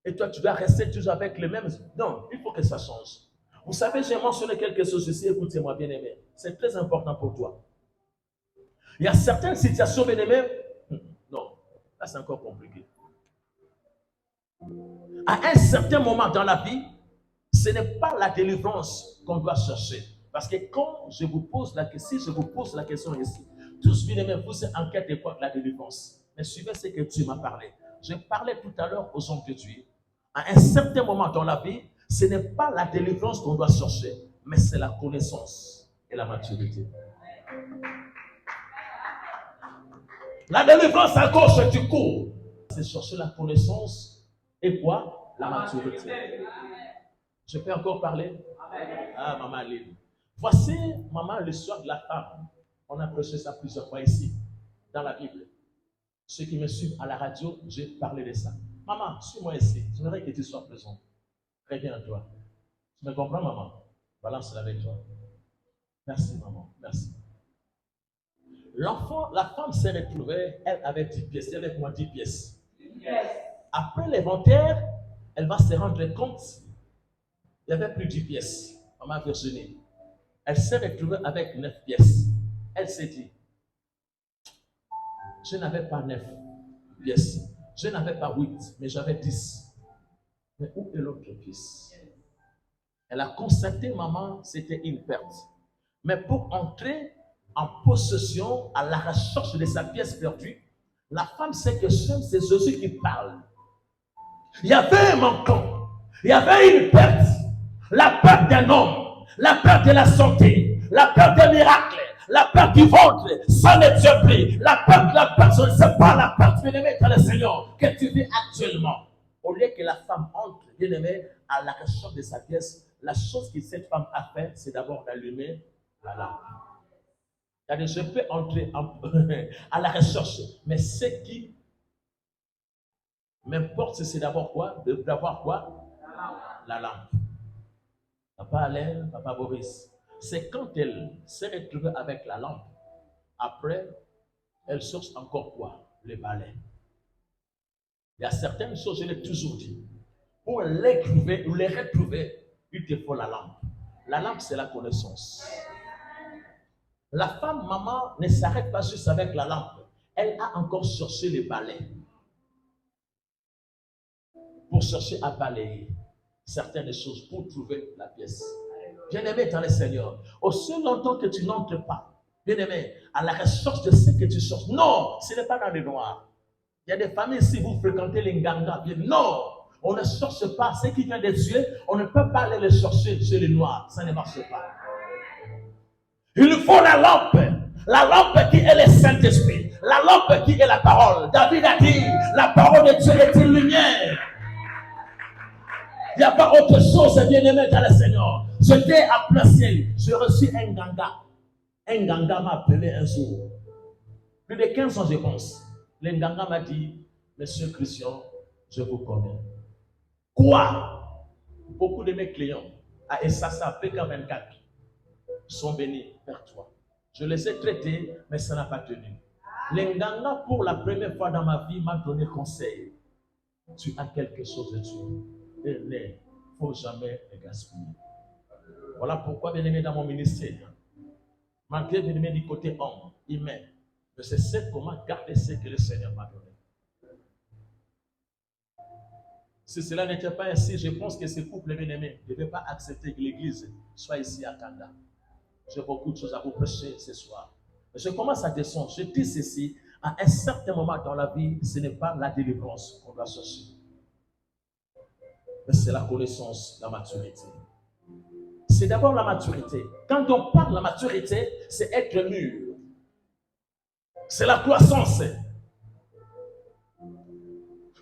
et toi, tu dois rester toujours avec les mêmes. Non, il faut que ça change. Vous savez, j'ai mentionné quelque chose ici, écoutez-moi, bien aimé. C'est très important pour toi. Il y a certaines situations, bien aimé, non, là c'est encore compliqué. À un certain moment dans la vie, ce n'est pas la délivrance qu'on doit chercher. Parce que quand je vous pose la question, si je vous pose la question ici, tous bien aimés, vous êtes en quête de quoi? De la délivrance. Mais suivez ce que Dieu m'a parlé. Je parlais tout à l'heure aux hommes de Dieu. À un certain moment dans la vie, ce n'est pas la délivrance qu'on doit chercher, mais c'est la connaissance et la maturité. La délivrance à gauche, tu cours. C'est chercher la connaissance et quoi? La maturité. Je peux encore parler? Ah, maman Aline. Voici, maman, l'histoire de la femme. On a prêché ça plusieurs fois ici, dans la Bible. Ceux qui me suivent à la radio, j'ai parlé de ça. Maman, suis-moi ici. J'aimerais que tu sois présent. Très bien à toi. Tu me comprends, maman? Balance-la avec toi. Merci, maman. Merci. L'enfant, la femme s'est retrouvée, elle avait 10 pièces. Dis avec moi 10 pièces. Après l'inventaire, elle va se rendre compte, il n'y avait plus 10 pièces. Maman Virginie. Elle s'est retrouvée avec 9 pièces. Elle s'est dit, je n'avais pas 9 pièces. Je n'avais pas 8, mais j'avais 10. Mais où est l'autre pièce? Elle a constaté, maman, c'était une perte. Mais pour entrer en possession, à la recherche de sa pièce perdue, la femme sait que c'est Jésus qui parle. Il y avait un manquant. Il y avait une perte. La perte d'un homme. La perte de la santé. La perte des miracles. La perte du ventre. Ça ne tient plus. La perte, ce n'est pas la perte, bien-aimé, dans le Seigneur, que tu vis actuellement. Au lieu que la femme entre, bien-aimé, à la recherche de sa pièce, la chose que cette femme a fait, c'est d'abord d'allumer la lampe. C'est-à-dire, je peux entrer à la recherche, mais ce qui M'importe si c'est d'abord quoi? D'avoir quoi? La lampe. Papa Alain, Papa Boris. C'est quand elle s'est retrouvée avec la lampe. Après, elle cherche encore quoi? Les balais. Il y a certaines choses, je l'ai toujours dit. Pour les trouver ou les retrouver, il te faut la lampe. La lampe, c'est la connaissance. La femme, maman, ne s'arrête pas juste avec la lampe. Elle a encore cherché les balais. Pour chercher à balayer certaines choses, pour trouver la pièce. Bien-aimé dans le Seigneur, aussi longtemps que tu n'entres pas, bien-aimé, à la recherche de ce que tu cherches. Non, ce n'est pas dans le noir. Il y a des familles, si vous fréquentez les Nganga, non, on ne cherche pas ce qui vient de Dieu, on ne peut pas aller le chercher chez les noirs, ça ne marche pas. Il faut la lampe qui est le Saint-Esprit, la lampe qui est la parole. David a dit, la parole de Dieu est une lumière. Il n'y a pas autre chose, bien-aimé dans le Seigneur. J'étais à plein ciel, j'ai reçu un Nganga. Un Nganga m'a appelé un jour. Plus de 15 ans, je pense. Le Nganga m'a dit, Monsieur Christian, je vous connais. Quoi? Beaucoup de mes clients à Essassa, PK24 sont bénis vers toi. Je les ai traités, mais ça n'a pas tenu. Le Nganga, pour la première fois dans ma vie, m'a donné conseil. Tu as quelque chose de Dieu. Et il ne faut jamais le gaspiller. Voilà pourquoi, bien-aimé, dans mon ministère, malgré bien-aimé du côté homme, humain, je sais comment garder ce que le Seigneur m'a donné. Si cela n'était pas ainsi, je pense que ces couples bien-aimés ne devaient pas accepter que l'Église soit ici à Kanda. J'ai beaucoup de choses à vous prêcher ce soir. Je commence à descendre. Je dis ceci, à un certain moment dans la vie, ce n'est pas la délivrance qu'on doit chercher. Mais c'est la connaissance, la maturité. C'est d'abord la maturité. Quand on parle de la maturité, c'est être mûr. C'est la croissance.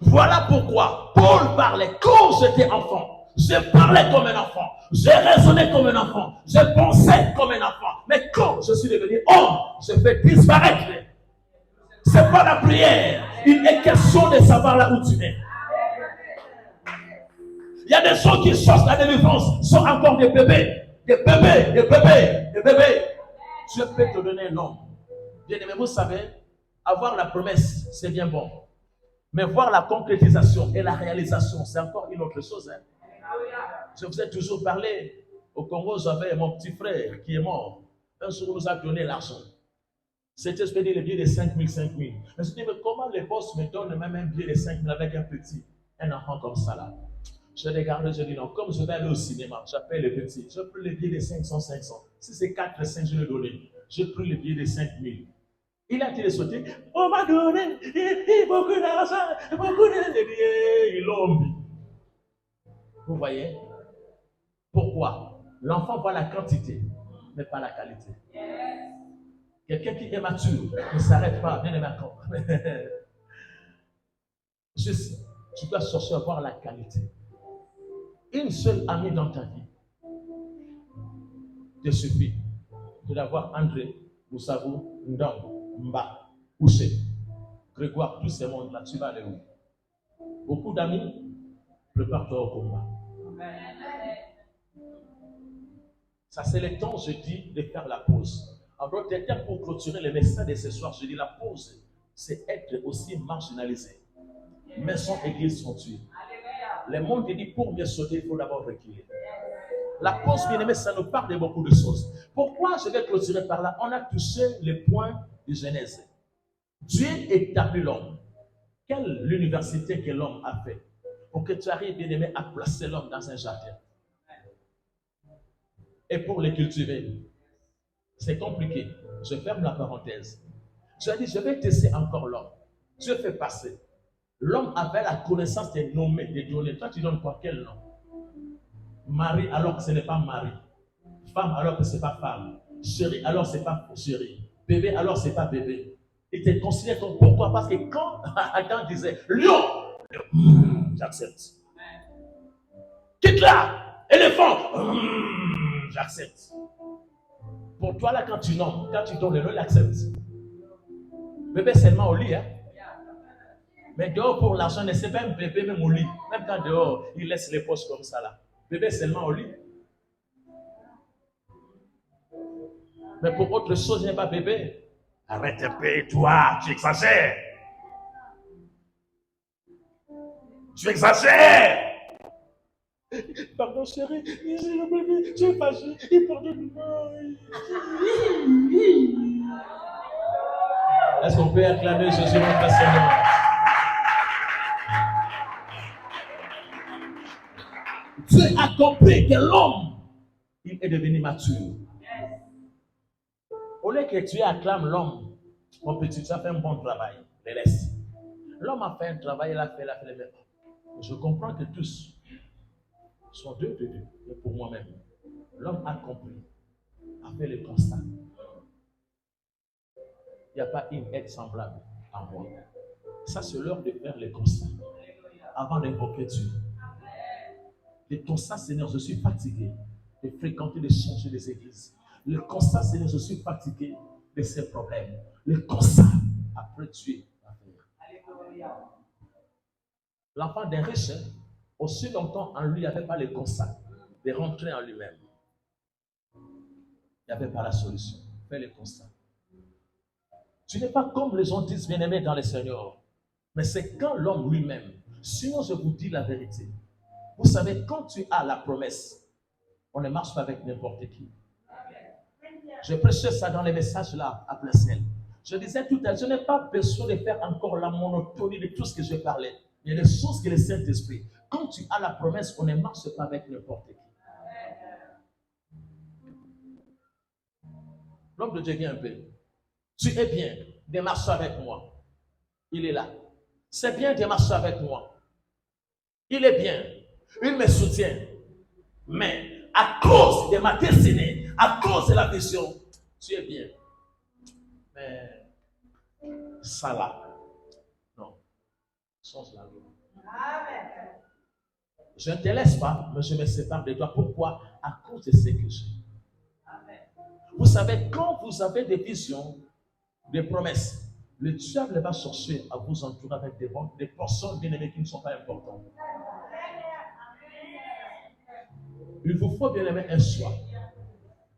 Voilà pourquoi Paul parlait quand j'étais enfant. Je parlais comme un enfant. Je raisonnais comme un enfant. Je pensais comme un enfant. Mais quand je suis devenu homme, je fais disparaître. C'est pas la prière. Il est question de savoir là où tu es. Il y a des gens qui cherchent la délivrance, sont encore des bébés. Des bébés, des bébés, des bébés. Dieu peut te donner un nom. Bien aimé, vous savez, avoir la promesse, c'est bien bon. Mais voir la concrétisation et la réalisation, c'est encore une autre chose. Hein. Je vous ai toujours parlé. Au Congo, j'avais mon petit frère qui est mort. Un jour, il nous a donné l'argent. C'était, je peux dire, le billet de 5 000, 5 000. Mais je me suis dit, mais comment les boss me donnent même un billet de 5 000 avec un enfant comme ça là? Je regarde, je dis non, comme je vais aller au cinéma, j'appelle le petit, je prends le billet de 500, 500. Si c'est 4, 5, je le donne. Je prends le billet de 5 000. Il a tiré sauter. On m'a donné beaucoup d'argent, beaucoup de billets. Ils l'ont mis. Vous voyez? Pourquoi? L'enfant voit la quantité, mais pas la qualité. Quelqu'un qui est mature ne s'arrête pas, bien aimé encore. Juste, tu dois chercher à voir la qualité. Une seule amie dans ta vie te suffit. Tu dois avoir André, Moussavou, Ndong, Mba, Ouché, Grégoire, tous ces mondes-là, tu vas aller où? Beaucoup d'amis, prépare-toi au combat. Ça, c'est le temps, je dis, de faire la pause. En d'autres termes, pour clôturer le message de ce soir, je dis la pause, c'est être aussi marginalisé. Maison, église sont tuées. Le monde dit pour mieux sauter, il faut d'abord reculer. La pause, bien aimé, ça nous parle de beaucoup de choses. Pourquoi je vais clôturer par là? On a touché les points de Genèse. Dieu établit l'homme. Quelle l'université que l'homme a fait pour que tu arrives, bien aimé, à placer l'homme dans un jardin? Et pour les cultiver, c'est compliqué. Je ferme la parenthèse. Je dis, je vais tester encore l'homme. Dieu fait passer. L'homme avait la connaissance des nommés, des données. Toi, tu donnes quoi? Quel nom? Marie, alors que ce n'est pas Marie. Femme, alors que ce n'est pas femme. Chérie, alors ce n'est pas chérie. Bébé, alors ce n'est pas bébé. Il te considère comme pourquoi? Parce que quand Adam disait lion, j'accepte. Quitte là, éléphant, j'accepte. Pour toi, là, quand tu nommes, quand tu donnes le nom, il accepte. Bébé seulement au lit, hein. Mais dehors pour l'argent, ne c'est pas un bébé même au lit. Même quand dehors, il laisse les poches comme ça là. Bébé seulement au lit. Mais pour autre chose, il n'est pas bébé. Arrête un peu, toi, tu exagères. Tu exagères. Pardon chérie, j'ai fâché, il pardonne-moi. Est-ce qu'on peut acclamer Jésus notre Seigneur? Dieu a compris que l'homme, il est devenu mature. Au lieu que tu acclames l'homme, mon petit, tu as fait un bon travail, les laisse. L'homme a fait un travail, il a fait les mêmes. Je comprends que tous sont deux. Et pour moi-même, l'homme a compris, a fait le constat. Il n'y a pas une aide semblable à moi. Ça, c'est l'heure de faire le constat avant d'invoquer Dieu. Le constat, Seigneur, je suis fatigué de fréquenter, de changer des églises. Le constat, Seigneur, je suis fatigué de ces problèmes. Le constat, après Dieu va faire. L'enfant d'un riche, aussi longtemps en lui, il n'y avait pas le constat de rentrer en lui-même. Il n'y avait pas la solution. Fais le constat. Tu n'es pas comme les gens disent bien-aimés dans le Seigneur. Mais c'est quand l'homme lui-même. Sinon, je vous dis la vérité. Vous savez, quand tu as la promesse, on ne marche pas avec n'importe qui. Je prêchais ça dans les messages là, à Placel. Je disais tout à l'heure, je n'ai pas besoin de faire encore la monotonie de tout ce que je parlais. Il y a des choses que le Saint-Esprit. Quand tu as la promesse, on ne marche pas avec n'importe qui. L'homme de Dieu vient un peu. Tu es bien, démarche avec moi. Il est là. C'est bien, démarche avec moi. Il est bien. Il me soutient. Mais à cause de ma destinée, à cause de la vision, tu es bien. Mais ça là, non. Change la vie. Je ne te laisse pas, mais je me sépare de toi. Pourquoi? À cause de ce que j'ai. Vous savez, quand vous avez des visions, des promesses, le diable va chercher à vous entourer avec des personnes bien-aimées qui ne sont pas importantes. Il vous faut bien-aimé un choix.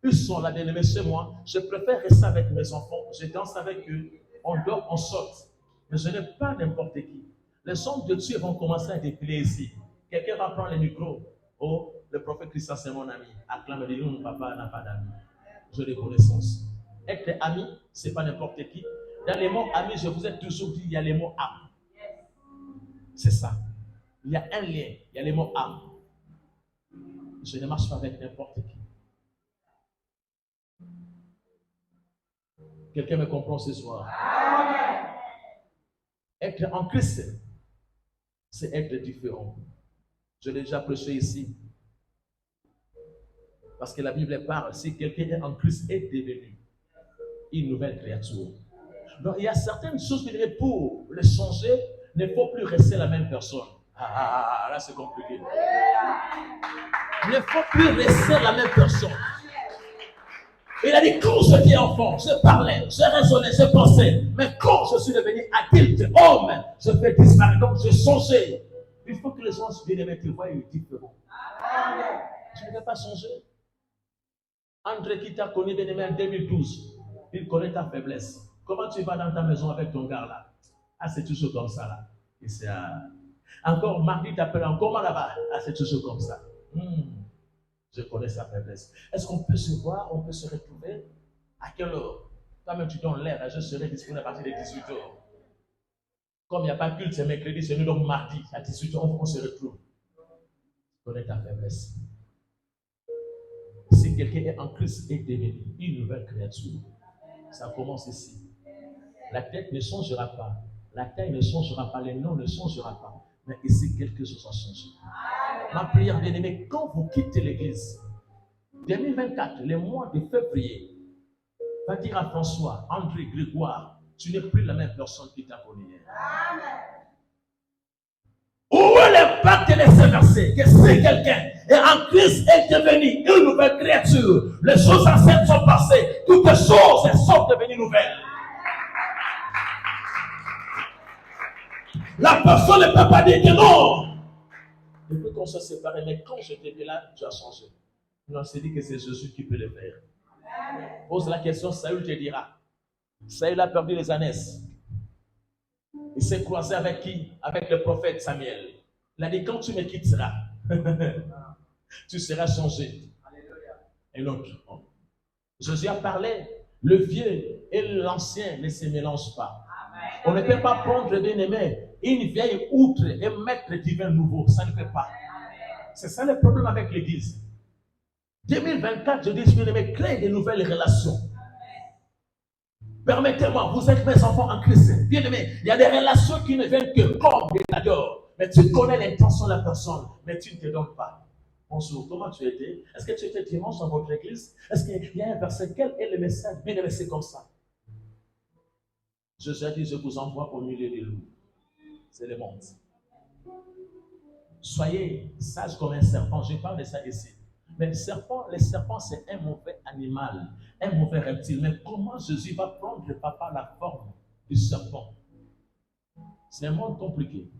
Ils sont là, bien-aimés chez moi. Je préfère rester avec mes enfants. Je danse avec eux. On dort, on saute. Mais je n'ai pas n'importe qui. Les hommes de Dieu vont commencer à défiler ici. Quelqu'un va prendre le micro. Oh, le prophète Christian, c'est mon ami. Acclame le nom, mon papa n'a pas d'amis. Je les connaissance. Être ami, ce n'est pas n'importe qui. Dans les mots amis, je vous ai toujours dit, il y a les mots âme. C'est ça. Il y a un lien. Il y a les mots âme. Je ne marche pas avec n'importe qui. Quelqu'un me comprend ce soir? Être en Christ, c'est être différent. Je l'ai déjà prêché ici. Parce que la Bible parle, si quelqu'un est en Christ, est devenu une nouvelle créature. Donc il y a certaines choses qui devraient pour les changer, il ne faut plus rester la même personne. Là c'est compliqué. Il ne faut plus rester la même personne. Il a dit, quand j'étais enfant, je parlais, je raisonnais, je pensais. Mais quand je suis devenu adulte, homme, je fais disparaître, donc je changeais. Il faut que les gens se bien-aimés te voient différents. Tu ne peux pas changer. André qui t'a connu bien-aimé en 2012, il connaît ta faiblesse. Comment tu vas dans ta maison avec ton gars là? Ah, c'est toujours comme ça là. Et c'est, encore mardi t'appelle encore là-bas. Ah, c'est toujours comme ça. Je connais sa faiblesse. Est-ce qu'on peut se voir, on peut se retrouver? À quelle heure? Toi-même tu donnes l'air, je serai disponible à partir de 18h. Comme il n'y a pas culte, c'est mercredi, c'est nous donc mardi, à 18h, on se retrouve. Tu connais ta faiblesse. Si quelqu'un est en Christ et devenu une nouvelle créature, ça commence ici. La tête ne changera pas, la taille ne changera pas, le nom ne changera pas. Mais ici, quelque chose a changé. Ma prière, bien-aimée, quand vous quittez l'église, 2024, le mois de février, va dire à François, André, Grégoire, tu n'es plus la même personne qui t'a connu hier. Où est l'impact de ces versets? Que si quelqu'un est en Christ est devenu une nouvelle créature, les choses anciennes sont passées, toutes les choses sont devenues nouvelles. La personne ne peut pas dire que non. Depuis qu'on s'est séparés, mais quand j'étais là, tu as changé. On s'est dit que c'est Jésus qui peut le faire. Pose la question, Saül te dira. Saül a perdu les ânesses. Il s'est croisé avec qui? Avec le prophète Samuel. Il a dit, quand tu me quitteras, tu seras changé. Et l'autre. Jésus a parlé, le vieux et l'ancien ne se mélangent pas. On ne peut pas prendre, bien aimé, une vieille outre et mettre du vin nouveau. Ça ne peut pas. C'est ça le problème avec l'église. 2024, je dis, bien aimé, créez de nouvelles relations. Permettez-moi, vous êtes mes enfants en Christ. Bien aimé, il y a des relations qui ne viennent que comme des t'adores. Mais tu connais l'intention de la personne, mais tu ne te donnes pas. Bonjour, comment tu étais? Est-ce que tu étais dimanche dans votre église? Est-ce qu'il y a un verset? Quel est le message? Bien aimé, c'est comme ça. Jésus a dit, je vous envoie au milieu des loups. C'est le monde. Soyez sages comme un serpent. Je parle de ça ici. Mais le serpent, c'est un mauvais animal, un mauvais reptile. Mais comment Jésus va prendre papa la forme du serpent? C'est un monde compliqué.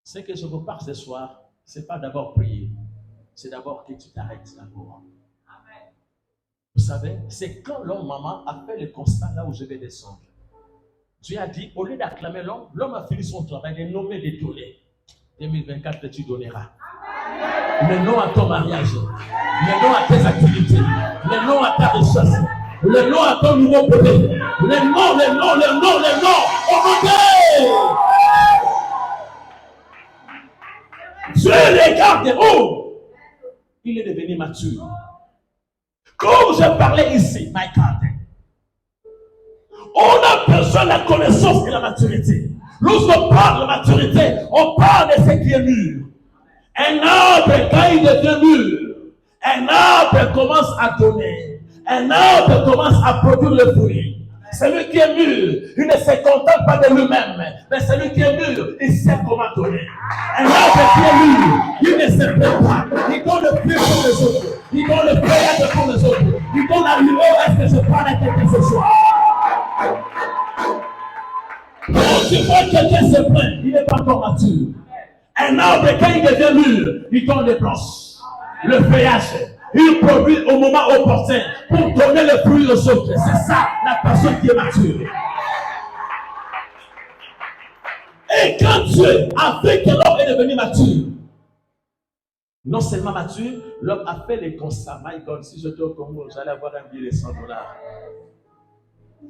Ce que je vous parle ce soir, ce n'est pas d'abord prier. C'est d'abord que tu t'arrêtes d'abord. Vous savez, c'est quand l'homme, maman, a fait le constat là où je vais descendre. Dieu a dit, au lieu d'acclamer l'homme, l'homme a fini son travail de nommer les donnés. 2024, tu donneras. Le nom à ton mariage, le nom à tes activités, le nom à ta richesse, le nom à ton nouveau bébé, le nom, Dieu regarde où il est devenu mature. Comme je parlais ici, my God, on a besoin de la connaissance et de la maturité. Lorsqu'on parle de maturité, on parle de ce qui est mûr. Un arbre, quand il devient mûr, un arbre commence à donner. Un arbre commence à produire le fruit. Celui qui est mûr, il ne se contente pas de lui-même, mais celui qui est mûr, il sait comment donner. Un arbre qui est mûr, il ne se plaît pas. Il donne le fruit pour les autres. Il donne le feuillage pour les autres. Il donne la lueur. Est-ce que je parle à quelqu'un ce soir? Quand tu vois quelqu'un se plaindre, il n'est pas encore mature. Un arbre, quand il devient mûr, il donne les branches, le feuillage. Il produit au moment opportun pour donner le fruit aux autres. C'est ça, la personne qui est mature. Et quand Dieu a fait que l'homme est devenu mature, non seulement mature, l'homme a fait les constats. My God, si je te au Congo, j'allais avoir un billet de $100.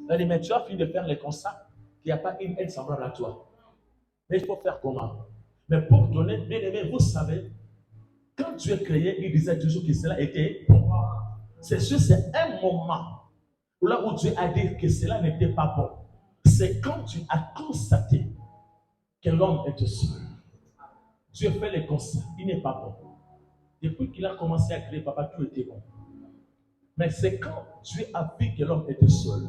Mais tu as fini de faire les constats qu'il n'y a pas une aide semblable à toi. Mais il faut faire comment? Mais pour donner, bien aimé, vous savez, quand Dieu est créé, il disait toujours que cela était bon. C'est sûr, c'est un moment là où Dieu a dit que cela n'était pas bon. C'est quand tu as constaté que l'homme était seul. Dieu fait le constat, il n'est pas bon. Depuis qu'il a commencé à créer, papa, tout était bon. Mais c'est quand Dieu a vu que l'homme était seul.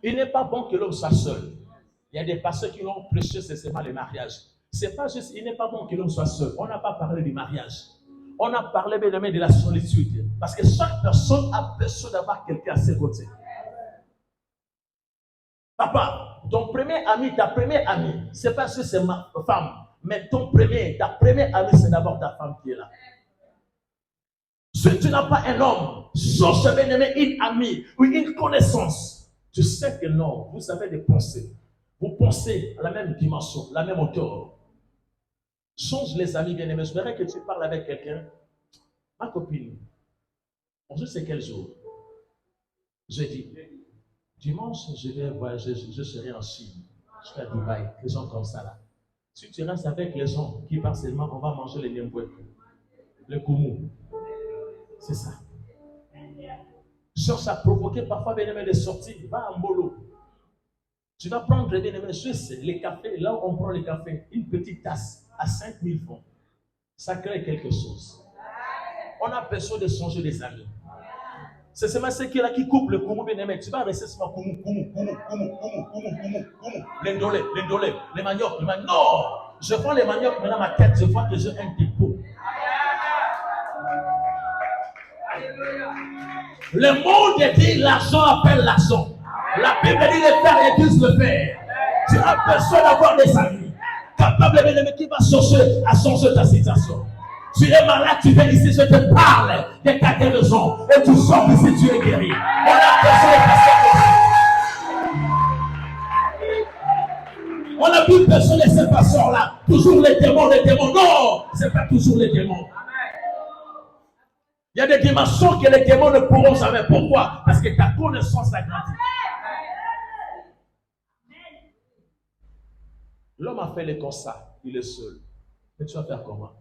Il n'est pas bon que l'homme soit seul. Il y a des pasteurs qui l'ont prêché, c'est seulement le mariage. C'est pas juste, il n'est pas bon que l'homme soit seul. On n'a pas parlé du mariage. On a parlé bien de la solitude. Parce que chaque personne a besoin d'avoir quelqu'un à ses côtés. Papa, ton premier ami, ta première amie, c'est pas juste c'est ma femme, mais ta première amie, c'est d'abord ta femme qui est là. Si tu n'as pas un homme, cherche bien aimé une amie ou une connaissance. Tu sais que non, vous avez des pensées. Vous pensez à la même dimension, la même hauteur. Change les amis bien-aimés. Je verrai que tu parles avec quelqu'un. Ma copine, bonjour, c'est quel jour? Jeudi. Dimanche, je vais voyager, je serai en Chine. Je serai à Dubaï, des gens comme ça là. Si tu restes avec les gens qui parlent seulement, on va manger les liemboués, le koumou. C'est ça. Cherche à provoquer parfois bien-aimé des sorties. Va à Mbolo. Tu vas prendre bien-aimé juste les cafés, là où on prend les cafés, une petite tasse à 5 000 francs. Ça crée quelque chose. On a besoin de changer des amis. C'est seulement ceux qui coupent le koumou bien-aimé. Tu vas rester sur koumou. L'indolé, les maniocs. Non! Je prends les maniocs, mais dans ma tête, je vois que j'ai un dépôt. Le monde dit l'argent appelle l'argent. La Bible dit les faire et disent le faire. Tu as besoin d'avoir des amis capables qui va changer ta situation. Tu es malade, tu viens ici, je te parle de ta guérison et tu sors d'ici, tu es guéri. On a besoin de personnes. On a plus besoin de ces pasteurs-là. Toujours les démons. Non, ce n'est pas toujours les démons. Il y a des dimensions que les démons ne pourront jamais. Pourquoi? Parce que ta connaissance a grandi. L'homme a fait le constat, il est seul. Mais tu vas faire comment?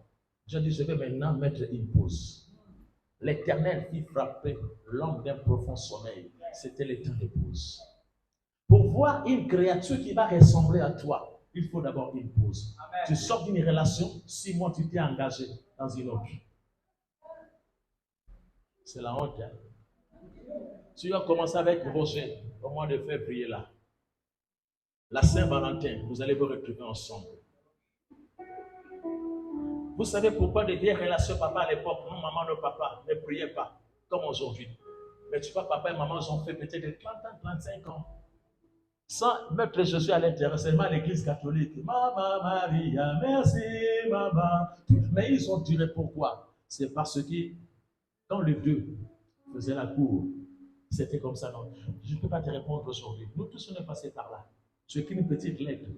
Je dis, je vais maintenant mettre une pause. L'Éternel fit frapper l'homme d'un profond sommeil. C'était le temps de pause. Pour voir une créature qui va ressembler à toi, il faut d'abord une pause. Amen. Tu sors d'une relation, 6 mois tu t'es engagé dans une autre. C'est la honte. Hein? Tu vas commencer avec Roger au mois de février là. La Saint-Valentin, vous allez vous retrouver ensemble. Vous savez pourquoi des vieilles relations, papa à l'époque, non, maman, non, papa, ne priaient pas comme aujourd'hui. Mais tu vois, papa et maman, ils ont fait peut-être de 30 ans, 35 ans. Sans mettre Jésus à l'intérieur, seulement l'église catholique. Maman Maria, merci, maman. Mais ils ont duré pourquoi? C'est parce que quand les deux faisaient la cour, c'était comme ça. Non, je ne peux pas te répondre aujourd'hui. Nous tous, on est passés par là. Tu écris une petite lettre.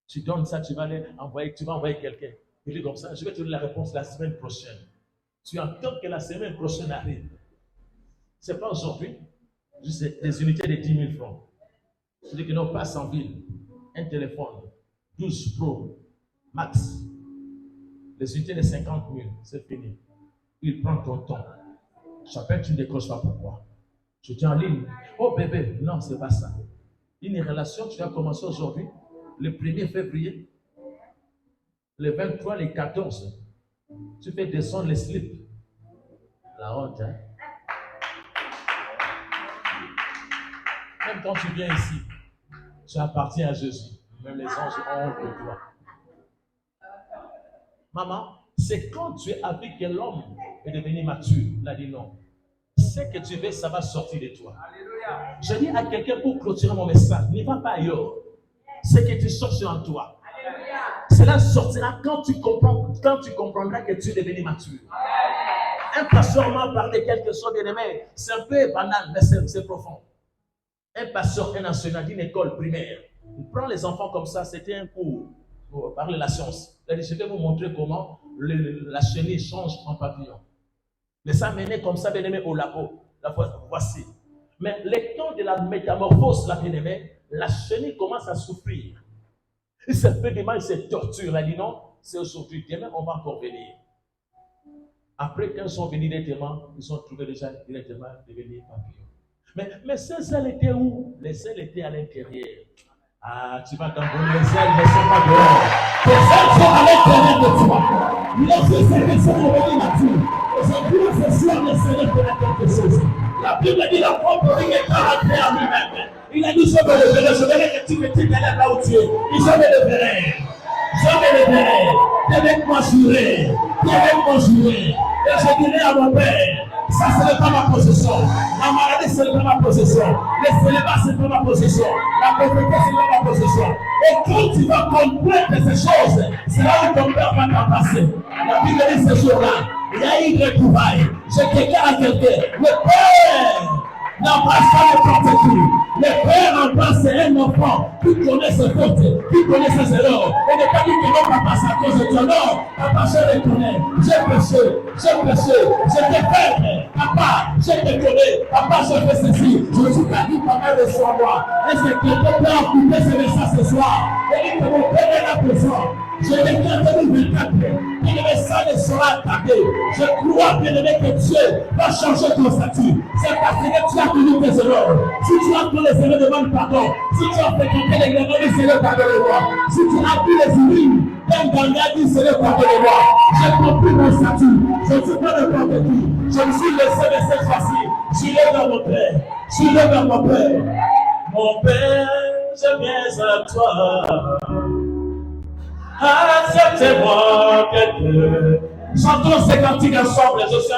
Tu donnes ça, tu vas envoyer quelqu'un. Il dit comme ça, je vais te donner la réponse la semaine prochaine. Tu entends que la semaine prochaine arrive. Ce n'est pas aujourd'hui. Juste des unités de 10 000 francs. Je dis que nous passe en ville. Un téléphone, 12 Pro, max. Les unités de 50 000, c'est fini. Il prend ton temps. J'appelle, tu ne décroches pas pourquoi. Je tiens en ligne. Oh bébé, non, c'est pas ça. Une relation, tu as commencé aujourd'hui, le 1er février, le 23, le 14. Tu fais descendre les slips. La honte, hein? Même quand tu viens ici, tu appartiens à Jésus. Même les anges ont honte de toi. Maman, c'est quand tu as vu que l'homme est devenu mature. Il a dit non. Ce que tu veux, ça va sortir de toi. Alléluia. Je dis à quelqu'un pour clôturer mon message, n'y va pas ailleurs. Ce que tu cherches en toi. Alléluia. Cela sortira quand tu comprendras que tu es devenu mature. Alléluia. Un pasteur m'a parlé de quelque chose, bien aimé. C'est un peu banal, mais c'est profond. Un pasteur, un enseignant d'une école primaire, il prend les enfants comme ça, c'était un cours pour parler de la science. Il a dit, je vais vous montrer comment la chenille change en papillon. Les amener comme ça, bien aimé, au labo. La voici. Mais le temps de la métamorphose, la bien aimé, la chenille commence à souffrir. Il se fait des mal, il se torture. Il a dit non, c'est aujourd'hui. Demain, on va encore venir. Après, quand ils sont venus directement, ils ont trouvé déjà directement devenir papillons. Mais ces ailes étaient où? Les ailes étaient à l'intérieur. Ah, tu vas t'envoyer les ailes ne sont pas dehors. Tes ailes sont à l'intérieur de toi. Lorsque ces ailes sont devenues matures, aujourd'hui, ce soir, le Seigneur fera quelque chose. La Bible dit la propre vie est rentrée en lui-même. Il a dit, je verrai que tu me tiens là où tu es. Et je me leverai. Je me leverai. Avec moi jurer. Avec moi jurer. Et je dirai à mon Père, ça ce n'est pas ma possession. La maladie ce n'est pas ma possession. Le célibat ce n'est pas ma possession. La pauvreté ce n'est pas ma possession. Et quand tu vas comprendre ces choses, c'est là où ton Père va t'embrasser. La Bible dit ce jour-là, il y a une retrouvaille. Je déclare à quelqu'un, le Père n'embrasse pas n'importe qui. Le Père embrasse un enfant qui connaît ses fautes, qui connaît ses erreurs. Et ne pas dire que non, papa, c'est à cause de toi. Non, papa, je le connais. J'ai péché, j'étais faible. Papa, je te connais. Papa, je fais ceci. Je suis pas dit, papa, reçois-moi. Est-ce que quelqu'un peut écouter ce message ce soir? Et dit que mon Père est là présent. Je déclare 2024, bien-aimé, ça ne sera attaqué. Je crois, bien-aimé, que Dieu va changer ton statut. C'est parce que tu as connu tes erreurs. Si tu as connu les erreurs, demande pardon. Si tu as fréquenté les grands, dis Seigneur, pardonne-moi. Si tu as pris les urines, même dans les dis Seigneur, pardonne-moi. J'ai compris mon statut. Je ne suis pas n'importe qui. Je me suis laissé de cette fois-ci. Je suis vers mon Père. Je suis vers mon Père. Mon Père, je viens à toi. Acceptez-moi quelque. Chantons ces cantiques ensemble, je suis